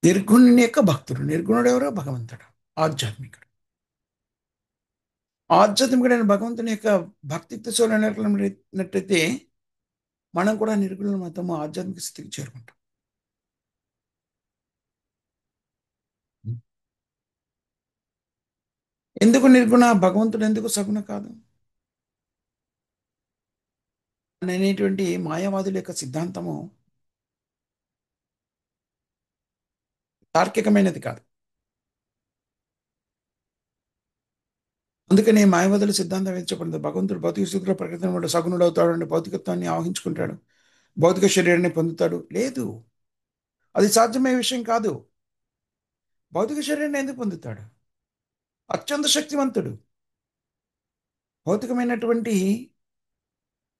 నిర్గుణుని యొక్క భక్తుడు. నిర్గుణుడు ఎవరో? భగవంతుడు, ఆధ్యాత్మికుడు. ఆధ్యాత్మికుడైన భగవంతుని యొక్క భక్తిత్వ చూడనట్లయితే మనం కూడా నిర్గుణుల మొత్తము ఆధ్యాత్మిక స్థితికి చేరుకుంటాం. ఎందుకు నిర్గుణ? భగవంతుడు ఎందుకు సగుణ కాదు అనేటువంటి మాయావాదుల యొక్క సిద్ధాంతము తార్కికమైనది కాదు. అందుకని మాయవాదుల సిద్ధాంతం ఏం చెప్పండి, భగవంతుడు భౌతిక స్థితిలో ప్రకృతి వల్ల సగుణుడు అవుతాడు అంటే భౌతికత్వాన్ని ఆవహించుకుంటాడు, భౌతిక శరీరాన్ని పొందుతాడు. లేదు, అది సాధ్యమయ్యే విషయం కాదు. భౌతిక శరీరాన్ని ఎందుకు పొందుతాడు? అత్యంత శక్తివంతుడు, భౌతికమైనటువంటి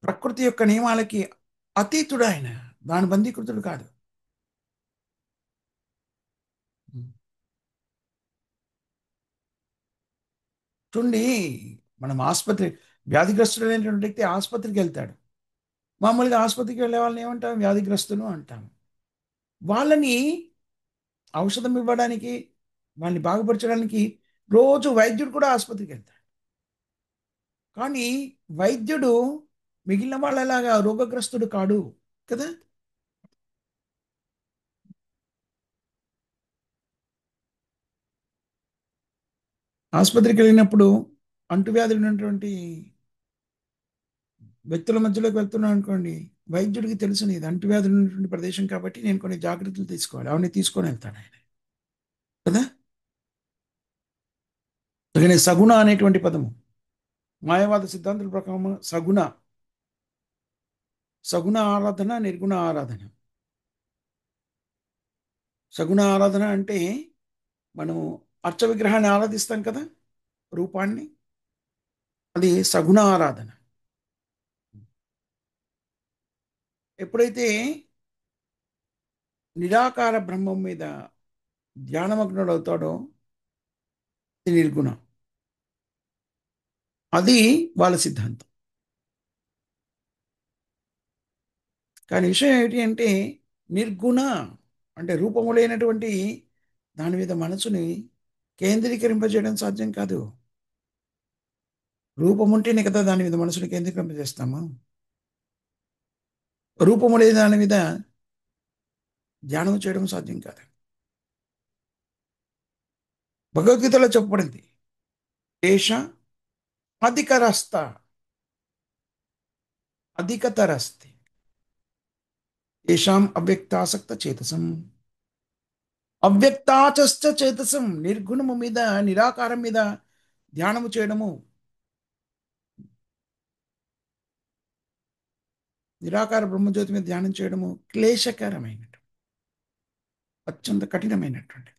ప్రకృతి యొక్క నియమాలకి అతీతుడు ఆయన, దాని బంధీకృతుడు కాదు. చూడండి, మనం ఆసుపత్రి, వ్యాధిగ్రస్తుడైనటువంటి వ్యక్తి ఆసుపత్రికి వెళ్తాడు. మామూలుగా ఆసుపత్రికి వెళ్ళే వాళ్ళని ఏమంటాం? వ్యాధిగ్రస్తులు అంటాం. వాళ్ళని ఔషధం ఇవ్వడానికి, వాళ్ళని బాగుపరచడానికి రోజు వైద్యుడు కూడా ఆసుపత్రికి వెళ్తాడు. కానీ వైద్యుడు మిగిలిన వాళ్ళలాగా రోగగ్రస్తుడు కాడు కదా. ఆసుపత్రికి వెళ్ళినప్పుడు అంటువ్యాధులు ఉన్నటువంటి వ్యక్తుల మధ్యలోకి వెళ్తున్నాను అనుకోండి, వైద్యుడికి తెలుసు ఇది అంటువ్యాధులు ఉన్నటువంటి ప్రదేశం కాబట్టి నేను కొన్ని జాగ్రత్తలు తీసుకోవాలి, అవన్నీ తీసుకొని వెళ్తాడు ఆయన కదా. అందుకని సగుణ అనేటువంటి పదము మాయావాద సిద్ధాంతుల ప్రకారం సగుణ, సగుణ ఆరాధన, నిర్గుణ ఆరాధన. సగుణ ఆరాధన అంటే మనం అర్చ విగ్రహాన్ని ఆరాధిస్తాం కదా, రూపాన్ని, అది సగుణ ఆరాధన. ఎప్పుడైతే నిరాకార బ్రహ్మం మీద ధ్యానమగ్నుడు అవుతాడో అది నిర్గుణం. అది వాళ్ళ సిద్ధాంతం. కానీ విషయం ఏమిటి అంటే, నిర్గుణ అంటే రూపము లేనటువంటి దాని మీద మనసుని కేంద్రీకరింపజేయడం సాధ్యం కాదు. రూపం ఉంటేనే కదా దాని మీద మనసుని కేంద్రీకరింపజేస్తాము. రూపము లేని దాని మీద ధ్యానం చేయడం సాధ్యం కాదు. భగవద్గీతలో చెప్పబడింది, దేశ అధికరస్త అధికతరస్తి ఏషాం అవ్యక్తాసక్త చేతసం. అవ్యక్తాచశ్చ చేతసం, నిర్గుణము మీద, నిరాకారం మీద ధ్యానము చేయడము, నిరాకార బ్రహ్మజ్యోతి మీద ధ్యానం చేయడము క్లేశకరమైనటువంటి, అత్యంత కఠినమైనటువంటి.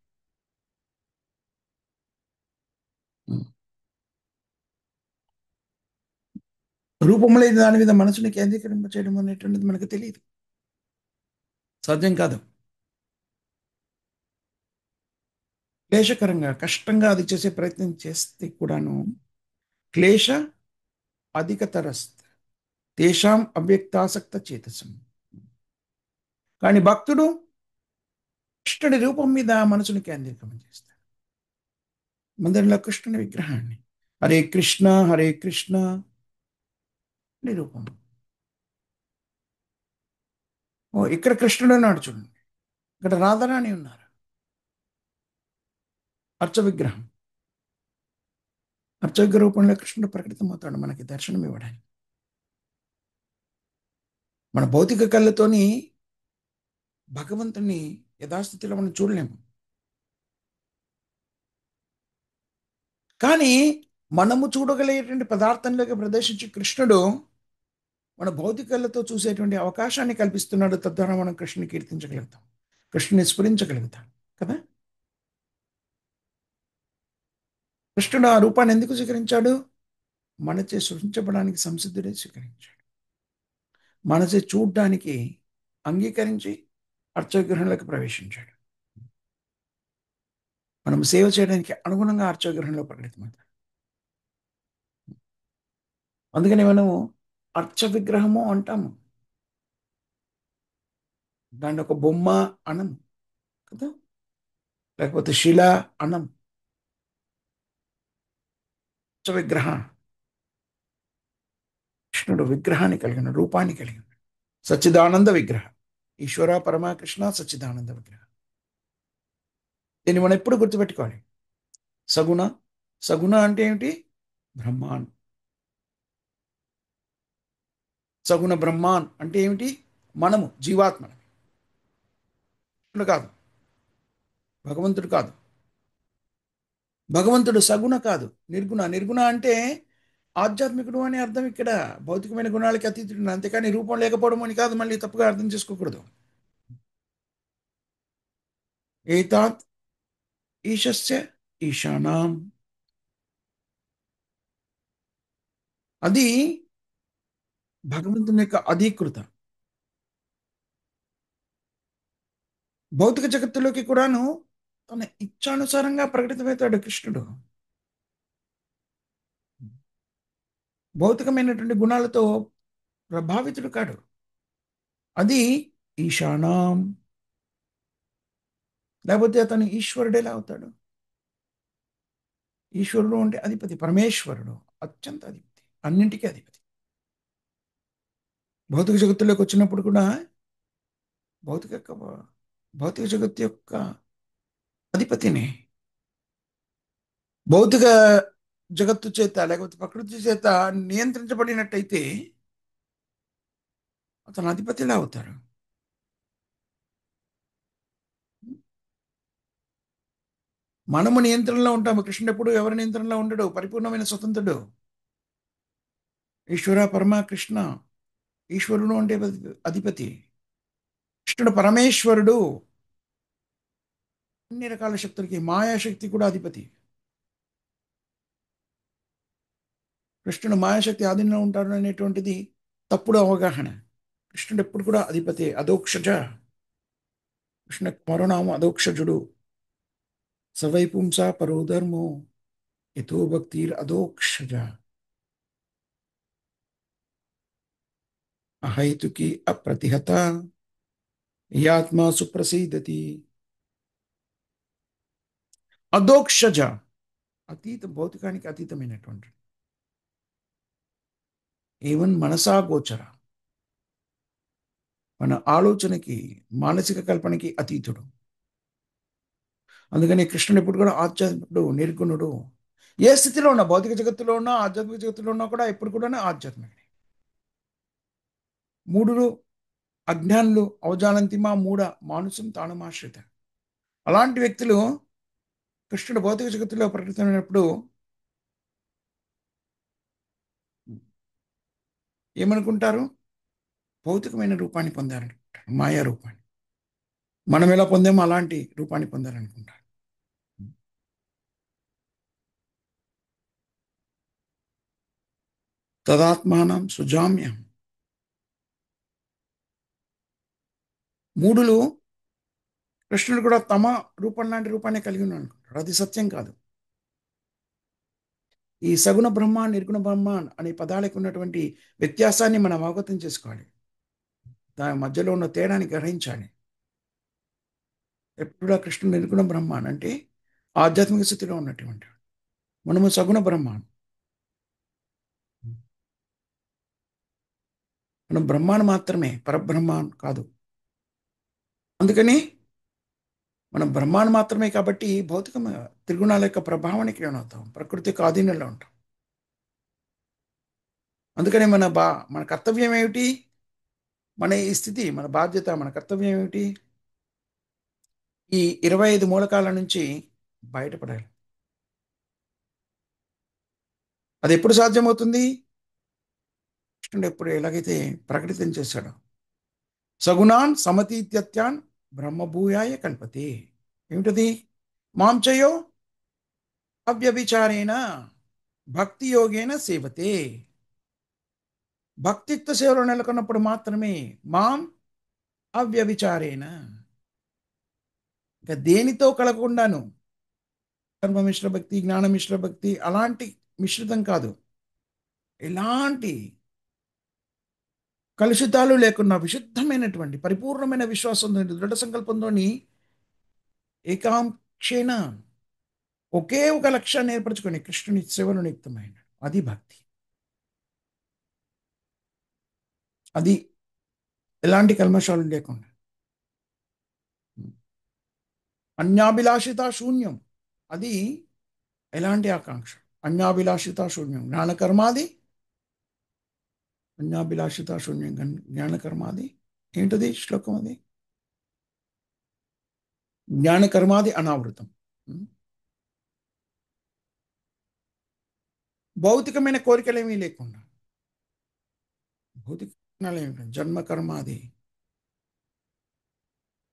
రూపము లేని దాని మీద మనసుని కేంద్రీకరింప చేయడం అనేటువంటిది మనకు తెలియదు, సాధ్యం కాదు. క్లేశకరంగా, కష్టంగా అది చేసే ప్రయత్నం చేస్తే కూడాను క్లేశ అధికతరస్త్ తేషాం అవ్యక్తాసక్త చేతసం. కానీ భక్తుడు కృష్ణుడి రూపం మీద మనసుని కేంద్రీకరణ చేస్తాడు. మందిరంలో కృష్ణుని విగ్రహాన్ని హరే కృష్ణ హరే కృష్ణ నీ రూపం. ఓ, ఇక్కడ కృష్ణుడు ఉన్నాడు చూడండి, ఇక్కడ రాధారాణి ఉన్నారు, అర్చ విగ్రహం. అర్చ విగ్రహ రూపంలో కృష్ణుడు ప్రకటితమవుతాడు మనకి దర్శనం ఇవ్వడానికి. మన భౌతిక కళ్ళతోని భగవంతుని యథాస్థితిలో మనం చూడలేము. కానీ మనము చూడగలిగేటువంటి పదార్థంలోకి ప్రదర్శించి కృష్ణుడు మన భౌతిక కళ్ళతో చూసేటువంటి అవకాశాన్ని కల్పిస్తున్నాడు. తద్వారా మనం కృష్ణుని కీర్తించగలుగుతాం, కృష్ణుని స్ఫురించగలుగుతాం కదా. కృష్ణుడు ఆ రూపాన్ని ఎందుకు స్వీకరించాడు? మనచే సృష్టించబడానికి సంసిద్ధుడే స్వీకరించాడు. మనచే చూడ్డానికి అంగీకరించి అర్చవిగ్రహంలోకి ప్రవేశించాడు. మనం సేవ చేయడానికి అనుగుణంగా అర్చవిగ్రహంలో ప్రకటితమవుతాడు. అందుకని మనము అర్చ విగ్రహము అంటాము, దాన్ని ఒక బొమ్మ అనం కదా, లేకపోతే శిల అనం. అర్చ విగ్రహ, కృష్ణుడు విగ్రహాన్ని కలిగిన, రూపాన్ని కలిగిన సచ్చిదానంద విగ్రహ. ఈశ్వర పరమకృష్ణ సచ్చిదానంద విగ్రహ. దీన్ని మనం ఎప్పుడు గుర్తుపెట్టుకోవాలి. సగుణ, సగుణ అంటే ఏమిటి? బ్రహ్మాన్. సగుణ బ్రహ్మాన్ అంటే ఏమిటి? మనము జీవాత్మని, కృష్ణుడు కాదు, భగవంతుడు కాదు. భగవంతుడు సగుణ కాదు, నిర్గుణ. నిర్గుణ అంటే ఆధ్యాత్మికుడు అని అర్థం ఇక్కడ. భౌతికమైన గుణాలకి అతీతుడు, అంతేకాని రూపం లేకపోవడం అని కాదు. మళ్ళీ తప్పుగా అర్థం చేసుకోకూడదు. ఏతాత్ ఈశస్య ఈశానాం, అది భగవంతుని యొక్క అధీకృత. భౌతిక జగత్తులోకి కూడాను తన ఇచ్ఛానుసారంగా ప్రకటితమవుతాడు కృష్ణుడు. భౌతికమైనటువంటి గుణాలతో ప్రభావితుడు కాడు. అది ఈశానాం. లేకపోతే అతను ఈశ్వరుడు ఎలా అవుతాడు? ఈశ్వరుడు అంటే అధిపతి, పరమేశ్వరుడు అత్యంత అధిపతి, అన్నింటికీ అధిపతి. భౌతిక జగత్తులోకి వచ్చినప్పుడు కూడా భౌతిక భౌతిక జగత్తు యొక్క అధిపతిని భౌతిక జగత్తు చేత లేకపోతే ప్రకృతి చేత నియంత్రించబడినట్టయితే అతను అధిపతిలా అవుతారు. మనము నియంత్రణలో ఉంటాము. కృష్ణుడు ఎప్పుడు ఎవరి నియంత్రణలో ఉండడు, పరిపూర్ణమైన స్వతంత్రుడు. ఈశ్వర పరమ కృష్ణ. ఈశ్వరుడు అంటే అధిపతి, కృష్ణుడు పరమేశ్వరుడు. అన్ని రకాల శక్తులకి మాయాశక్తి కూడా అధిపతి. కృష్ణుడు మాయాశక్తి ఆధీనంలో ఉంటాడు అనేటువంటిది తప్పుడు అవగాహన. కృష్ణుడు ఎప్పుడు కూడా అధిపతి, అధోక్షజ. కృష్ణ మరోనామం అధోక్షజుడు. సవై పుంసా పరోధర్మో యథో భక్తిర్ అధోక్షజ. అహైతుకి అప్రతిహత యాత్మ సుప్రసీదతి. అధోక్షజ, అతీత, భౌతికానికి అతీతమైనటువంటి, ఈవెన్ మనసా గోచర, మన ఆలోచనకి, మానసిక కల్పనకి అతీతుడు. అందుకని కృష్ణుడు ఎప్పుడు కూడా ఆధ్యాత్మికుడు, నిర్గుణుడు. ఏ స్థితిలో ఉన్నా, భౌతిక జగత్తులో ఉన్నా, ఆధ్యాత్మిక జగత్తులో ఉన్నా కూడా ఎప్పుడు కూడా ఆధ్యాత్మికుడే. మూడులు అజ్ఞానులు అవజానంతిమా మూఢ మానుసం తానుమాశ్రిత. అలాంటి వ్యక్తులు కృష్ణుడు భౌతిక జగత్తులో ప్రకటితమైనప్పుడు ఏమనుకుంటారు? భౌతికమైన రూపాన్ని పొందారనుకుంటారు, మాయా రూపాన్ని. మనం ఎలా పొందామో అలాంటి రూపాన్ని పొందారనుకుంటారు. తదాత్మానం సుజామ్యం. మూడులు కృష్ణుడు కూడా తమ రూపం లాంటి రూపాన్ని కలిగి ఉన్నాడు అనుకుంటారు. అది సత్యం కాదు. ఈ సగుణ బ్రహ్మ, నిర్గుణ బ్రహ్మ అనే పదాలకు ఉన్నటువంటి వ్యత్యాసాన్ని మనం అవగతం చేసుకోవాలి. దాని మధ్యలో ఉన్న తేడాని గ్రహించాలి. ఎప్పుడు కృష్ణుడు నిర్గుణ బ్రహ్మాన్ అంటే ఆధ్యాత్మిక స్థితిలో ఉన్నటువంటి వాడు. మనము సగుణ బ్రహ్మాన్. మనం బ్రహ్మాన్ మాత్రమే, పరబ్రహ్మాన్ కాదు. అందుకని మనం బ్రహ్మాన్ మాత్రమే కాబట్టి భౌతిక త్రిగుణాల యొక్క ప్రభావానికి లోనవుతాం, ప్రకృతికి ఆధీనంలో ఉంటాం. అందుకని మన కర్తవ్యం ఏమిటి? మన ఈ స్థితి, మన బాధ్యత, మన కర్తవ్యం ఏమిటి? ఈ 25 మూలకాల నుంచి బయటపడాలి. అది ఎప్పుడు సాధ్యమవుతుంది? కృష్ణుడు ఎప్పుడు ఎలాగైతే ప్రకటితం చేశాడో, సగుణాన్ సమతీత్యత్యాన్ బ్రహ్మభూయాయ కల్పతే. ఏమిటది? మాంచయో అవ్యభిచారేణ భక్తి యోగేన సేవతే. భక్తిత్వ సేవలో నెలకొన్నప్పుడు మాత్రమే మాం అవ్యభిచారేణ, ఇంకా దేనితో కలగకుండాను, కర్మమిశ్ర భక్తి, జ్ఞానమిశ్ర భక్తి అలాంటి మిశ్రితం కాదు, ఎలాంటి కలుషితాలు లేకున్నా విశుద్ధమైనటువంటి పరిపూర్ణమైన విశ్వాసంతో, దృఢ సంకల్పంతోని ఏకాంక్షేణ ఒకే ఒక లక్ష్యాన్ని ఏర్పరచుకొని కృష్ణుని సేవలో నియుక్తమైన అది భక్తి. అది ఎలాంటి కల్మషాలు లేకుండా. అన్యాభిలాషిత శూన్యం, అది ఎలాంటి ఆకాంక్ష. అన్యాభిలాషిత శూన్యం జ్ఞానకర్మాది. అన్యాభిలాషిత శూన్యం జ్ఞానకర్మాది ఏంటది శ్లోకం? అది జ్ఞానకర్మాది అనావృతం. భౌతికమైన కోరికలు ఏమీ లేకుండా, భౌతిక జన్మ కర్మ అది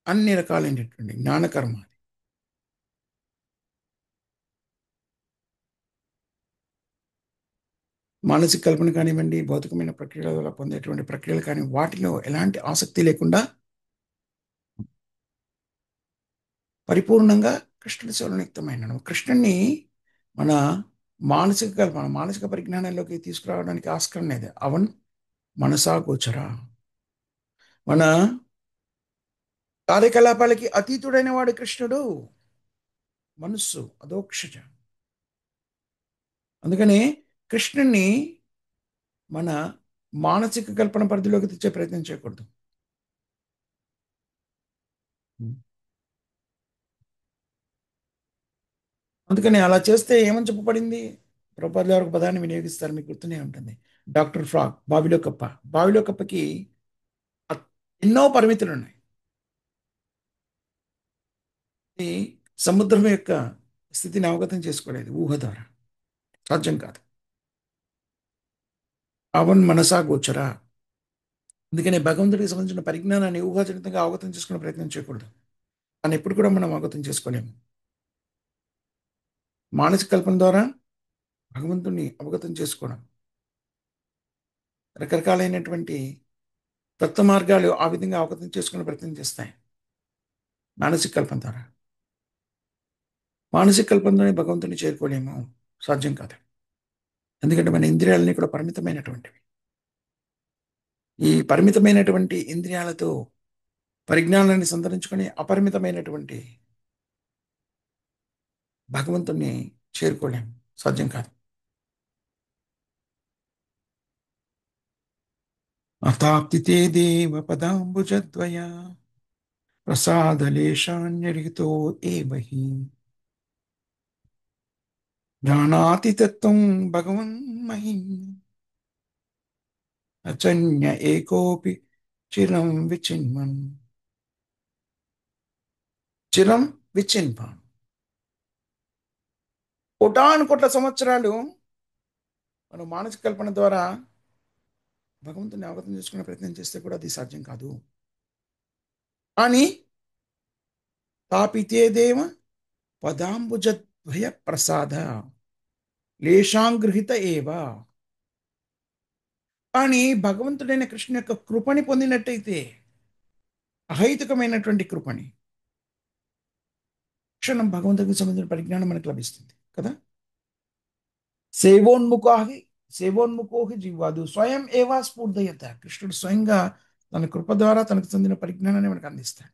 అన్ని రకాలైనటువంటి జ్ఞానకర్మ అది. మానసిక కల్పన కానివ్వండి, భౌతికమైన ప్రక్రియల ద్వారా పొందేటువంటి ప్రక్రియలు కానీ వాటిలో ఎలాంటి ఆసక్తి లేకుండా పరిపూర్ణంగా కృష్ణుడి సేవలో నియుక్తమైనను. కృష్ణుడిని మన మానసిక కల్పన, మానసిక పరిజ్ఞానంలోకి తీసుకురావడానికి ఆస్కారం లేదు. అవన్ మనసా గోచర, మన కార్యకలాపాలకి అతీతుడైన వాడు కృష్ణుడు. మనస్సు అదోక్షజ. అందుకని కృష్ణుణ్ణి మన మానసిక కల్పన పరిధిలోకి తెచ్చే ప్రయత్నం చేయకూడదు. అందుకని అలా చేస్తే ఏమని చెప్పబడింది? ప్రభుపాదుల వారు ఒక పదాన్ని వినియోగిస్తారు, మీకు గుర్తునే ఉంటుంది. డాక్టర్ ఫ్రాగ్, బావిలో కప్ప. బావిలో కప్పకి అ- ఎన్నో పరిమితులు ఉన్నాయి. ఈ సముద్రం యొక్క స్థితిని అవగతం చేసుకోలేదు ఊహ ద్వారా, సాధ్యం కాదు. అవన్ మనసా గోచర. అందుకనే భగవంతుడికి సంబంధించిన పరిజ్ఞానాన్ని ఊహాజనితంగా అవగతం చేసుకునే ప్రయత్నం చేయకూడదు. అని ఎప్పుడు కూడా మనం అవగతం చేసుకోలేము. మానసిక కల్పన ద్వారా భగవంతుణ్ణి అవగతం చేసుకోవడం, రకరకాలైనటువంటి తత్వ మార్గాలు ఆ విధంగా అవగతం చేసుకునే ప్రయత్నం చేస్తాయి మానసిక కల్పన ద్వారా. మానసిక కల్పనతోనే భగవంతుని చేరుకోలేము, సాధ్యం కాదు. ఎందుకంటే మన ఇంద్రియాలన్నీ కూడా పరిమితమైనటువంటివి. ఈ పరిమితమైనటువంటి ఇంద్రియాలతో పరిజ్ఞానాన్ని సంతరించుకొని అపరిమితమైనటువంటి భగవంతుణ్ణి చేరుకోలేము, సాధ్యం కాదు. అతాప్తితే దేవ పదాంబుజద్వయ ప్రసాదలేశాన్యరితో ఏవహి జానాతి తత్వం భగవన్ మహిం అచన్య ఏకోపి చిరం విచిన్వన్. చిరం విచిన్వాన్. కోటాను కోట్ల సంవత్సరాలు మనం మానసిక కల్పన ద్వారా భగవంతుని అవగతం చేసుకునే ప్రయత్నం చేస్తే కూడా అది సాధ్యం కాదు. కానీ తాపితే దేవ పదాంబుజద్వయ ప్రసాద లేశాంగృహిత ఏవ. కానీ భగవంతుడైన కృష్ణ యొక్క కృపని పొందినట్టయితే, అహైతుకమైనటువంటి కృపని, క్షణం భగవంతుడికి సంబంధించిన పరిజ్ఞానం మనకు లభిస్తుంది కదా. సేవోన్ముఖాహి సేవోన్ముఖోహి జీవాదు స్వయం ఏవా స్ఫూర్ధయత. కృష్ణుడు స్వయంగా తన కృప ద్వారా తనకు చెందిన పరిజ్ఞానాన్ని మనకు అందిస్తాడు.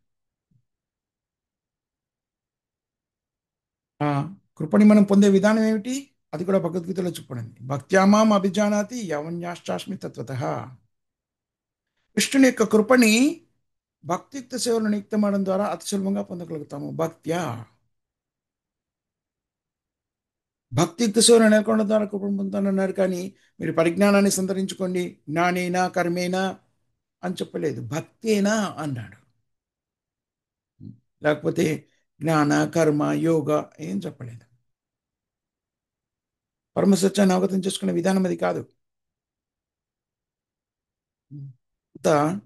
ఆ కృపని మనం పొందే విధానం ఏమిటి? అది కూడా భగవద్గీతలో చెప్పబడింది. భక్త్యామాం అభిజానాతి యవన్యాశ్చాస్మి తత్వతః. కృష్ణుని యొక్క కృపని భక్తియుక్త సేవలను నియుక్తమవడం ద్వారా అతి సులభంగా పొందగలుగుతాము. భక్తియుక్త సేవను నెలకొనడం ద్వారా కృపను పొందుతానన్నారు, కానీ మీరు పరిజ్ఞానాన్ని సంతరించుకోండి జ్ఞానేనా కర్మేనా అని చెప్పలేదు, భక్తేనా అన్నాడు. లేకపోతే జ్ఞాన కర్మ యోగ ఏం చెప్పలేదు. పరమసత్యాన్ని అవగతం చేసుకునే విధానం అది కాదు. అంత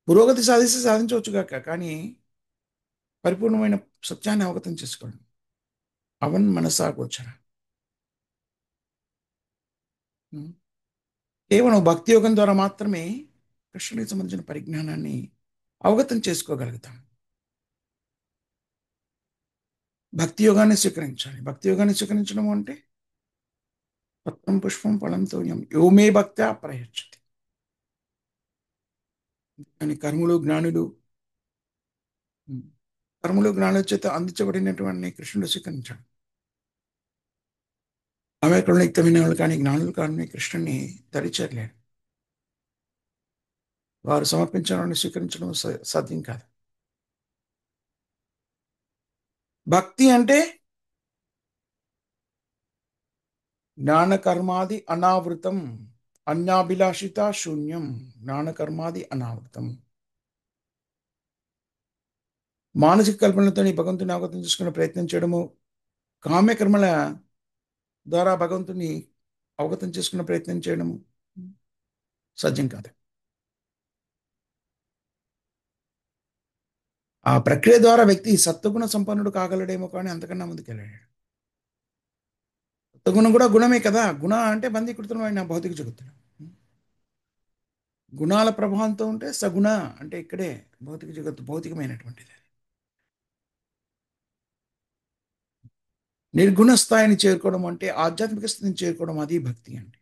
పురోగతి సాధిస్తే సాధించవచ్చు కాక, కానీ పరిపూర్ణమైన సత్యాన్ని అవగతం చేసుకోండి. అవన్ మనసా గోచర. కేవలం భక్తి యోగం ద్వారా మాత్రమే కృష్ణుడికి సంబంధించిన పరిజ్ఞానాన్ని అవగతం చేసుకోగలుగుతాం. భక్తి యోగాన్ని స్వీకరించాలి. భక్తి యోగాన్ని స్వీకరించడం అంటే పత్రం పుష్పం ఫలం తోయం యోమే భక్త్యా ప్రయచ్చతి. కానీ కర్ములు జ్ఞానుల చేత అందించబడినటువంటి కృష్ణుడు స్వీకరించాడు. అమాయకులను యుక్తమైన వాళ్ళు కానీ జ్ఞానులు కానీ కృష్ణుని దరిచేరలేరు. వారు సమర్పించడాన్ని స్వీకరించడం సాధ్యం కాదు. భక్తి అంటే జ్ఞానకర్మాది అనావృతం, అన్యాభిలాషిత శూన్యం. జ్ఞానకర్మాది అనావృతం. మానసిక కల్పనలతో భగవంతుని అవగతం చేసుకునే ప్రయత్నం చేయడము, కామ్యకర్మల ద్వారా భగవంతుని అవగతం చేసుకునే ప్రయత్నం చేయడం సాధ్యం కాదు. ఆ ప్రక్రియ ద్వారా వ్యక్తి సత్వగుణ సంపన్నుడు కాగలడేమో కానీ అంతకన్నా ముందుకెళ్ళాడు. సత్వగుణం కూడా గుణమే కదా. గుణ అంటే బంధీకృతం అయిన భౌతిక జగత్తులో గుణాల ప్రభావంతో ఉంటే సగుణ అంటే ఇక్కడే భౌతిక జగత్తు భౌతికమైనటువంటిది. నిర్గుణ స్థాయిని చేరుకోవడం అంటే ఆధ్యాత్మిక స్థితిని చేరుకోవడం, అది భక్తి అండి.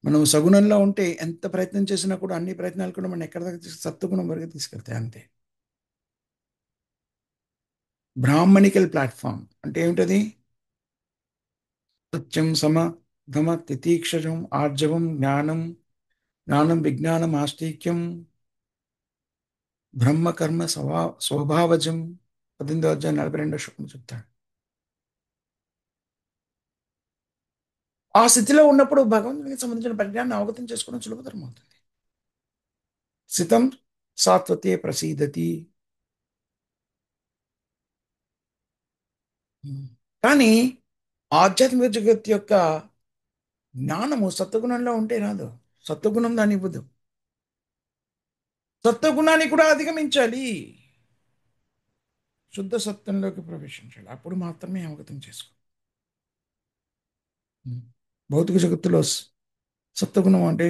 మనం సగుణంలో ఉంటే ఎంత ప్రయత్నం చేసినా కూడా అన్ని ప్రయత్నాలు కూడా మనం ఎక్కడ దాకా సత్వగుణం వరకు తీసుకెళ్తాయి అంతే. బ్రాహ్మణికల్ ప్లాట్ఫామ్ అంటే ఏమిటది? సత్యం, సమ, ధమ, తితీక్షరం, ఆర్జవం, జ్ఞానం, జ్ఞానం విజ్ఞానం, ఆస్తిక్యం, బ్రహ్మ కర్మ స్వభావజం. 18 అధ్యాయం 42 శ్లోకం చెప్తాడు. ఆ స్థితిలో ఉన్నప్పుడు భగవంతునికి సంబంధించిన పరిజ్ఞానాన్ని అవగతం చేసుకోవడం సులభతరం అవుతుంది. సితం సాత్వతే ప్రసీదతి. కానీ ఆధ్యాత్మిక జగత్ యొక్క జ్ఞానము సత్వగుణంలో ఉంటే రాదు. సత్వగుణం దాన్ని ఇవ్వదు. సత్వగుణాన్ని కూడా అధిగమించాలి. శుద్ధ సత్వంలోకి ప్రవేశించాలి. అప్పుడు మాత్రమే అవగతం చేసుకో. భౌతిక జగత్తులో సత్వగుణం అంటే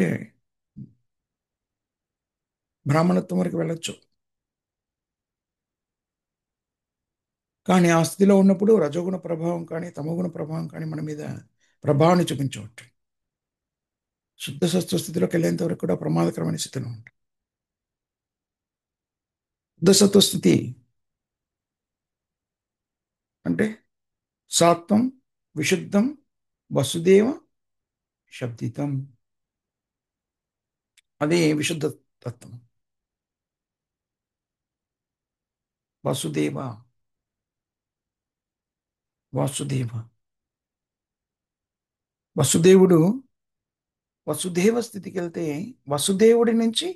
బ్రాహ్మణత్వం వరకు వెళ్ళొచ్చు. కానీ ఆ స్థితిలో ఉన్నప్పుడు రజోగుణ ప్రభావం కానీ తమోగుణ ప్రభావం కానీ మన మీద ప్రభావాన్ని చూపించవచ్చు. శుద్ధ సత్వ స్థితిలోకి వెళ్ళేంత వరకు కూడా ప్రమాదకరమైన స్థితిలో ఉంటుంది. శుద్ధ సత్వ స్థితి అంటే సాత్వం, విశుద్ధం, వసుదేవ, శబ్దితం. అది విశుద్ధ తత్వం. వసుదేవ, వాసుదేవ. వసుదేవుడు వసుదేవ స్థితికి వెళ్తే వసుదేవుడి నుంచి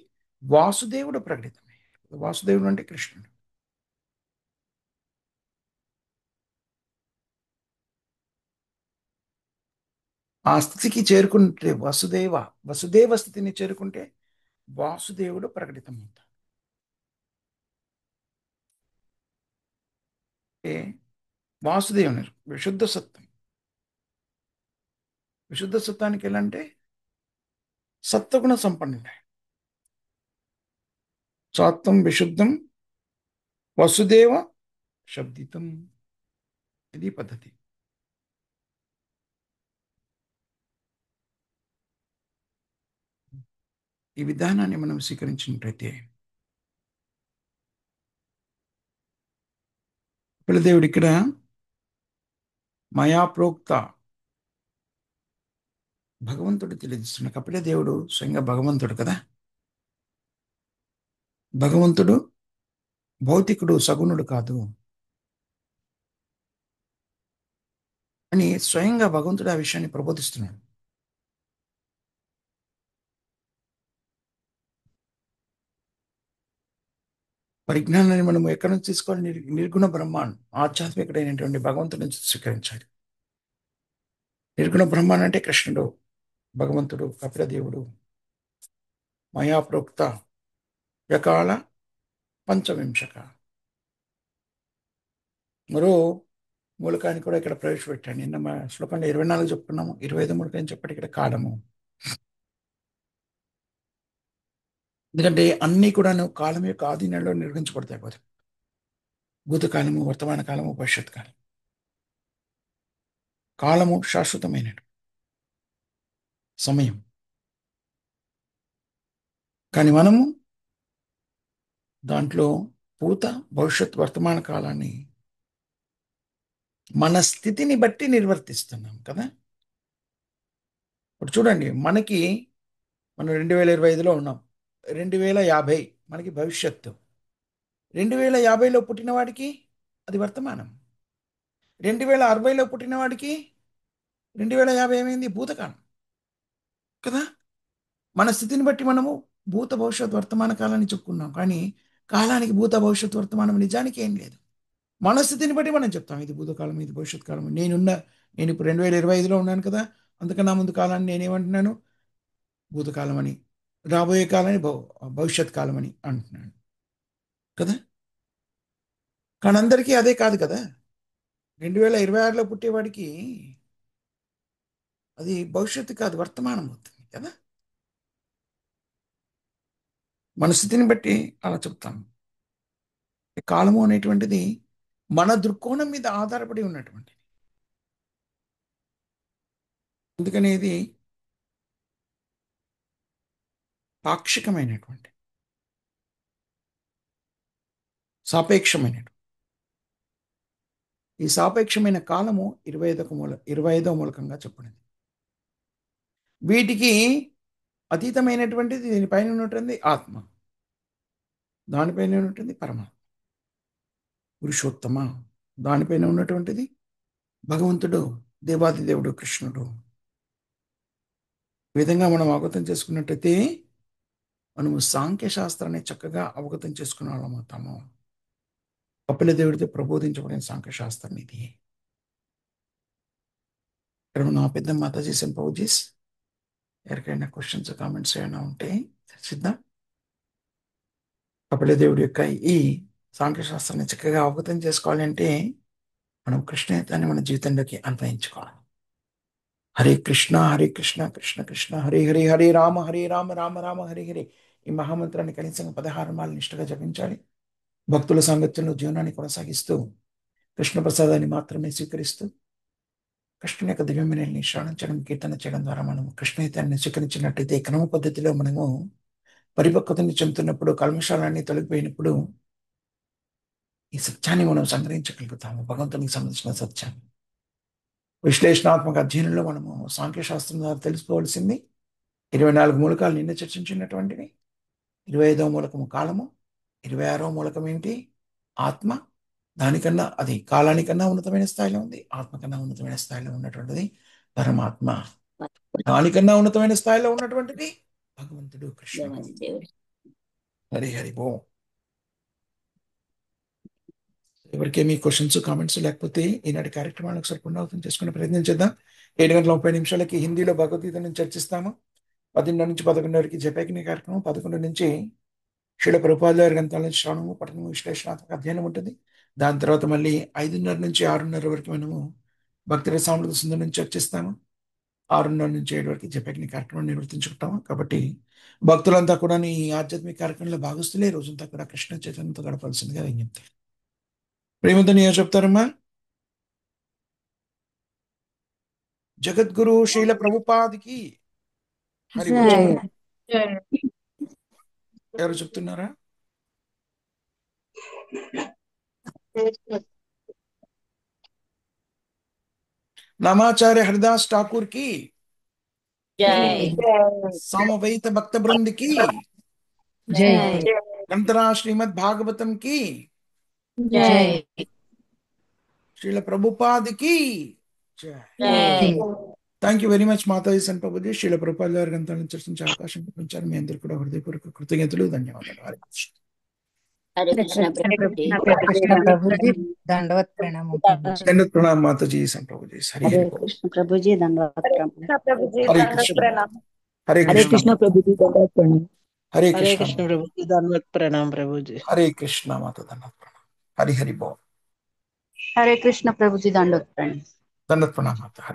వాసుదేవుడు ప్రకటితమే. వాసుదేవుడు అంటే కృష్ణుడు. ఆ స్థితికి చేరుకుంటే వసుదేవ స్థితిని చేరుకుంటే వాసుదేవుడు ప్రకటితమవుతాడు. అంటే వాసుదేవుని విశుద్ధ సత్వం. విశుద్ధ సత్వానికి వెళ్ళంటే సత్వగుణ సంపన్నుడే. సాత్వం, విశుద్ధం, వసుదేవ, శబ్దితం. ఇది పద్ధతి. ఈ విధానాన్ని మనం స్వీకరించినట్లయితే దేవుడు ఇక్కడ మయా ప్రోక్త భగవంతుడు తెలియజేస్తున్న కపిల దేవుడు స్వయంగా భగవంతుడు కదా. భగవంతుడు భౌతికుడు, సగుణుడు కాదు అని స్వయంగా భగవంతుడు ఆ విషయాన్ని ప్రబోధిస్తున్నాడు. పరిజ్ఞానాన్ని మనం ఎక్కడి నుంచి తీసుకోవాలి? నిర్గుణ బ్రహ్మాండం, ఆధ్యాత్మికుడైనటువంటి భగవంతుడి నుంచి స్వీకరించాలి. నిర్గుణ బ్రహ్మాండం అంటే కృష్ణుడు, భగవంతుడు, కపిలదేవుడు. మయా ప్రోక్త యకాల పంచవింశక. మరో మూలకాన్ని కూడా ఇక్కడ ప్రవేశపెట్టాను. నిన్న మా శ్లోకంలో 24 చెప్పుకున్నాము. 25 మూలకం చెప్పటి ఇక్కడ కాలము. ఎందుకంటే అన్నీ కూడాను కాలం యొక్క ఆధీనంలో నిర్వహించబడతాయి కదా. భూతకాలము, వర్తమాన కాలము, భవిష్యత్ కాలం. కాలము శాశ్వతమైన సమయం. కానీ మనము దాంట్లో భూత, భవిష్యత్, వర్తమాన కాలాన్ని మన స్థితిని బట్టి నిర్వర్తిస్తున్నాం కదా. ఇప్పుడు చూడండి, మనం 2025లో ఉన్నాం. 2050 మనకి భవిష్యత్తు. 2050లో పుట్టిన వాడికి అది వర్తమానం. 2060లో పుట్టిన వాడికి 2050 ఏమైంది? భూతకాలం కదా. మన స్థితిని బట్టి మనము భూత, భవిష్యత్, వర్తమాన కాలాన్ని చెప్పుకున్నాం. కానీ కాలానికి భూత, భవిష్యత్, వర్తమానం నిజానికి ఏం లేదు. మనస్థితిని బట్టి మనం చెప్తాం ఇది భూతకాలం, ఇది భవిష్యత్ కాలం. నేను ఇప్పుడు 2025లో ఉన్నాను కదా, అందుకని నా ముందు కాలాన్ని నేనేమంటున్నాను, భూతకాలం అని, రాబోయే కాలాన్ని భవిష్యత్ కాలం అని అంటున్నాను కదా. కానీ అందరికీ అదే కాదు కదా. 2026లో పుట్టేవాడికి అది భవిష్యత్తు కాదు, వర్తమానం అవుతుంది కదా. మన స్థితిని బట్టి అలా చెప్తాం. ఈ కాలము అనేటువంటిది మన దృక్కోణం మీద ఆధారపడి ఉన్నటువంటిది. అందుకని ఇది పాక్షికమైనటువంటి, సాపేక్షమైనటువంటి. ఈ సాపేక్షమైన కాలము 25వ మూలకంగా చెప్పబడింది. వీటికి అతీతమైనటువంటిది దీనిపైన ఉన్నటువంటి ఆత్మ, దానిపైన ఉన్నటువంటి పరమాత్మ. పురుషోత్తమ దానిపైన ఉన్నటువంటిది భగవంతుడు, దేవాది దేవుడు, కృష్ణుడు. ఈ విధంగా మనం అవగతం చేసుకున్నట్టయితే మనము సాంఖ్య శాస్త్రాన్ని చక్కగా అవగతం చేసుకున్న వాళ్ళం అవుతాము. కపిల దేవుడితో ప్రబోధించబడిన సాంఖ్య శాస్త్రం ఇది. ఇక్కడ నా పెద్ద మాతాజీ సింపౌజీస్, ఎవరికైనా క్వశ్చన్స్ కామెంట్స్ ఏమైనా ఉంటే చర్చిద్దాం. కపిల దేవుడి యొక్క ఈ సాంఖ్య శాస్త్రాన్ని చక్కగా అవగతం చేసుకోవాలి అంటే మనం కృష్ణాన్ని మన జీవితంలోకి అన్వయించుకోవాలి. హరే కృష్ణ కృష్ణ కృష్ణ హరే హరే, హరే రామ రామ రామ హరే హరే. ఈ మహామంత్రాన్ని కనీసం 16 మార్లు నిష్ఠగా జపించాలి. భక్తుల సాంగత్యంలో జీవనాన్ని కొనసాగిస్తూ కృష్ణ ప్రసాదాన్ని మాత్రమే స్వీకరిస్తూ కృష్ణుని యొక్క దివ్యమైన శ్రవణించడం, కీర్తన చేయడం ద్వారా మనం కృష్ణయితాన్ని స్వీకరించినట్టయితే క్రమ పద్ధతిలో మనము పరిపక్వతని చెందుతున్నప్పుడు, కల్మషాలన్నీ తొలగిపోయినప్పుడు ఈ సత్యాన్ని మనం సంగ్రహించగలుగుతాము, భగవంతునికి సంబంధించిన సత్యాన్ని. విశ్లేషణాత్మక అధ్యయనంలో మనము సాంఖ్యశాస్త్రం ద్వారా తెలుసుకోవాల్సింది 24 మూలకాలు నిన్న చర్చించినటువంటివి. 25వ మూలకము కాలము, 26వ మూలకం ఏమిటి, ఆత్మ. దానికన్నా అది కాలానికన్నా ఉన్నతమైన స్థాయిలో ఉంది, ఆత్మ కన్నా ఉన్నతమైన స్థాయిలో ఉన్నటువంటిది పరమాత్మ. దానికన్నా ఉన్నతమైన స్థాయిలో ఉన్నటువంటిది భగవంతుడు, కృష్ణుడు. హరి హరి బో. ఎవరికేమీ క్వశ్చన్స్ కామెంట్స్ లేకపోతే ఈనాటి కార్యక్రమాలను ఒకసారి పునరావృతం చేసుకునే ప్రయత్నం చేద్దాం. 7 గంటల 30 నిమిషాలకి హిందీలో భగవద్గీతను చర్చిస్తాము. 10:30 నుంచి 11 జపయజ్ఞ కార్యక్రమం, 11 నుంచి శ్రీల ప్రభుపాద గారి గ్రంథాల నుంచి శ్రవణము, పఠనము, విశ్లేషణాత్మక అధ్యయనం ఉంటుంది. దాని తర్వాత మళ్ళీ 5:30 నుంచి 6:30 వరకు మనము భక్తి రసామృత సింధు నుంచి చర్చిస్తాము. 6:30 నుంచి 7 వరకు జపయజ్ఞ కార్యక్రమం నిర్వర్తించుకుంటాము. కాబట్టి భక్తులంతా కూడా ఈ ఆధ్యాత్మిక కార్యక్రమంలో భాగస్తులే రోజంతా కూడా కృష్ణ చైతన్యంతో గడపాల్సిందిగా విజ్ఞప్తి. ప్రేమతో ఏం చెప్తారమ్మా? జగద్గురు శ్రీల ప్రభుపాదికి హరి. ఎవరు చెప్తున్నారా? నామాచార్య హరిదాస్ ఠాకూర్ కి, సామవేత భక్త బృంద్ కి, గ్రంథరా శ్రీమద్ భాగవతం కి, శ్రీల ప్రభుపాదికి జై. Thank you very much Mataji Sant Prabhuji. Srila Prabhupada గారి గ్రంథాలను చర్చించే అవకాశం కల్పించారు. మీ అందరికీ కూడా హృదయపూర్వక కృతజ్ఞతలు, ధన్యవాదాలు. హరి కృష్ణ. ప్రభుజీ దండవత్ ప్రణామం. దండవత్ ప్రణామం మాతాజీ సంత్ ప్రభుజీ. హరి హరి కృష్ణ ప్రభుజీ దండవత్ ప్రణామం. హరే కృష్ణ. హరే హరే కృష్ణ. కృష్ణ ప్రభుజీ దండవత్ ప్రణామం. హరే హరే కృష్ణ. కృష్ణ ప్రభుజీ దండవత్ ప్రణామం ప్రభుజీ. హరే కృష్ణ మాత దండవత్ ప్రణామం. హరి హరి బో. హరే కృష్ణ ప్రభుజీ దండవత్ ప్రణామం. దండవత్ ప్రణామం మాత. హరే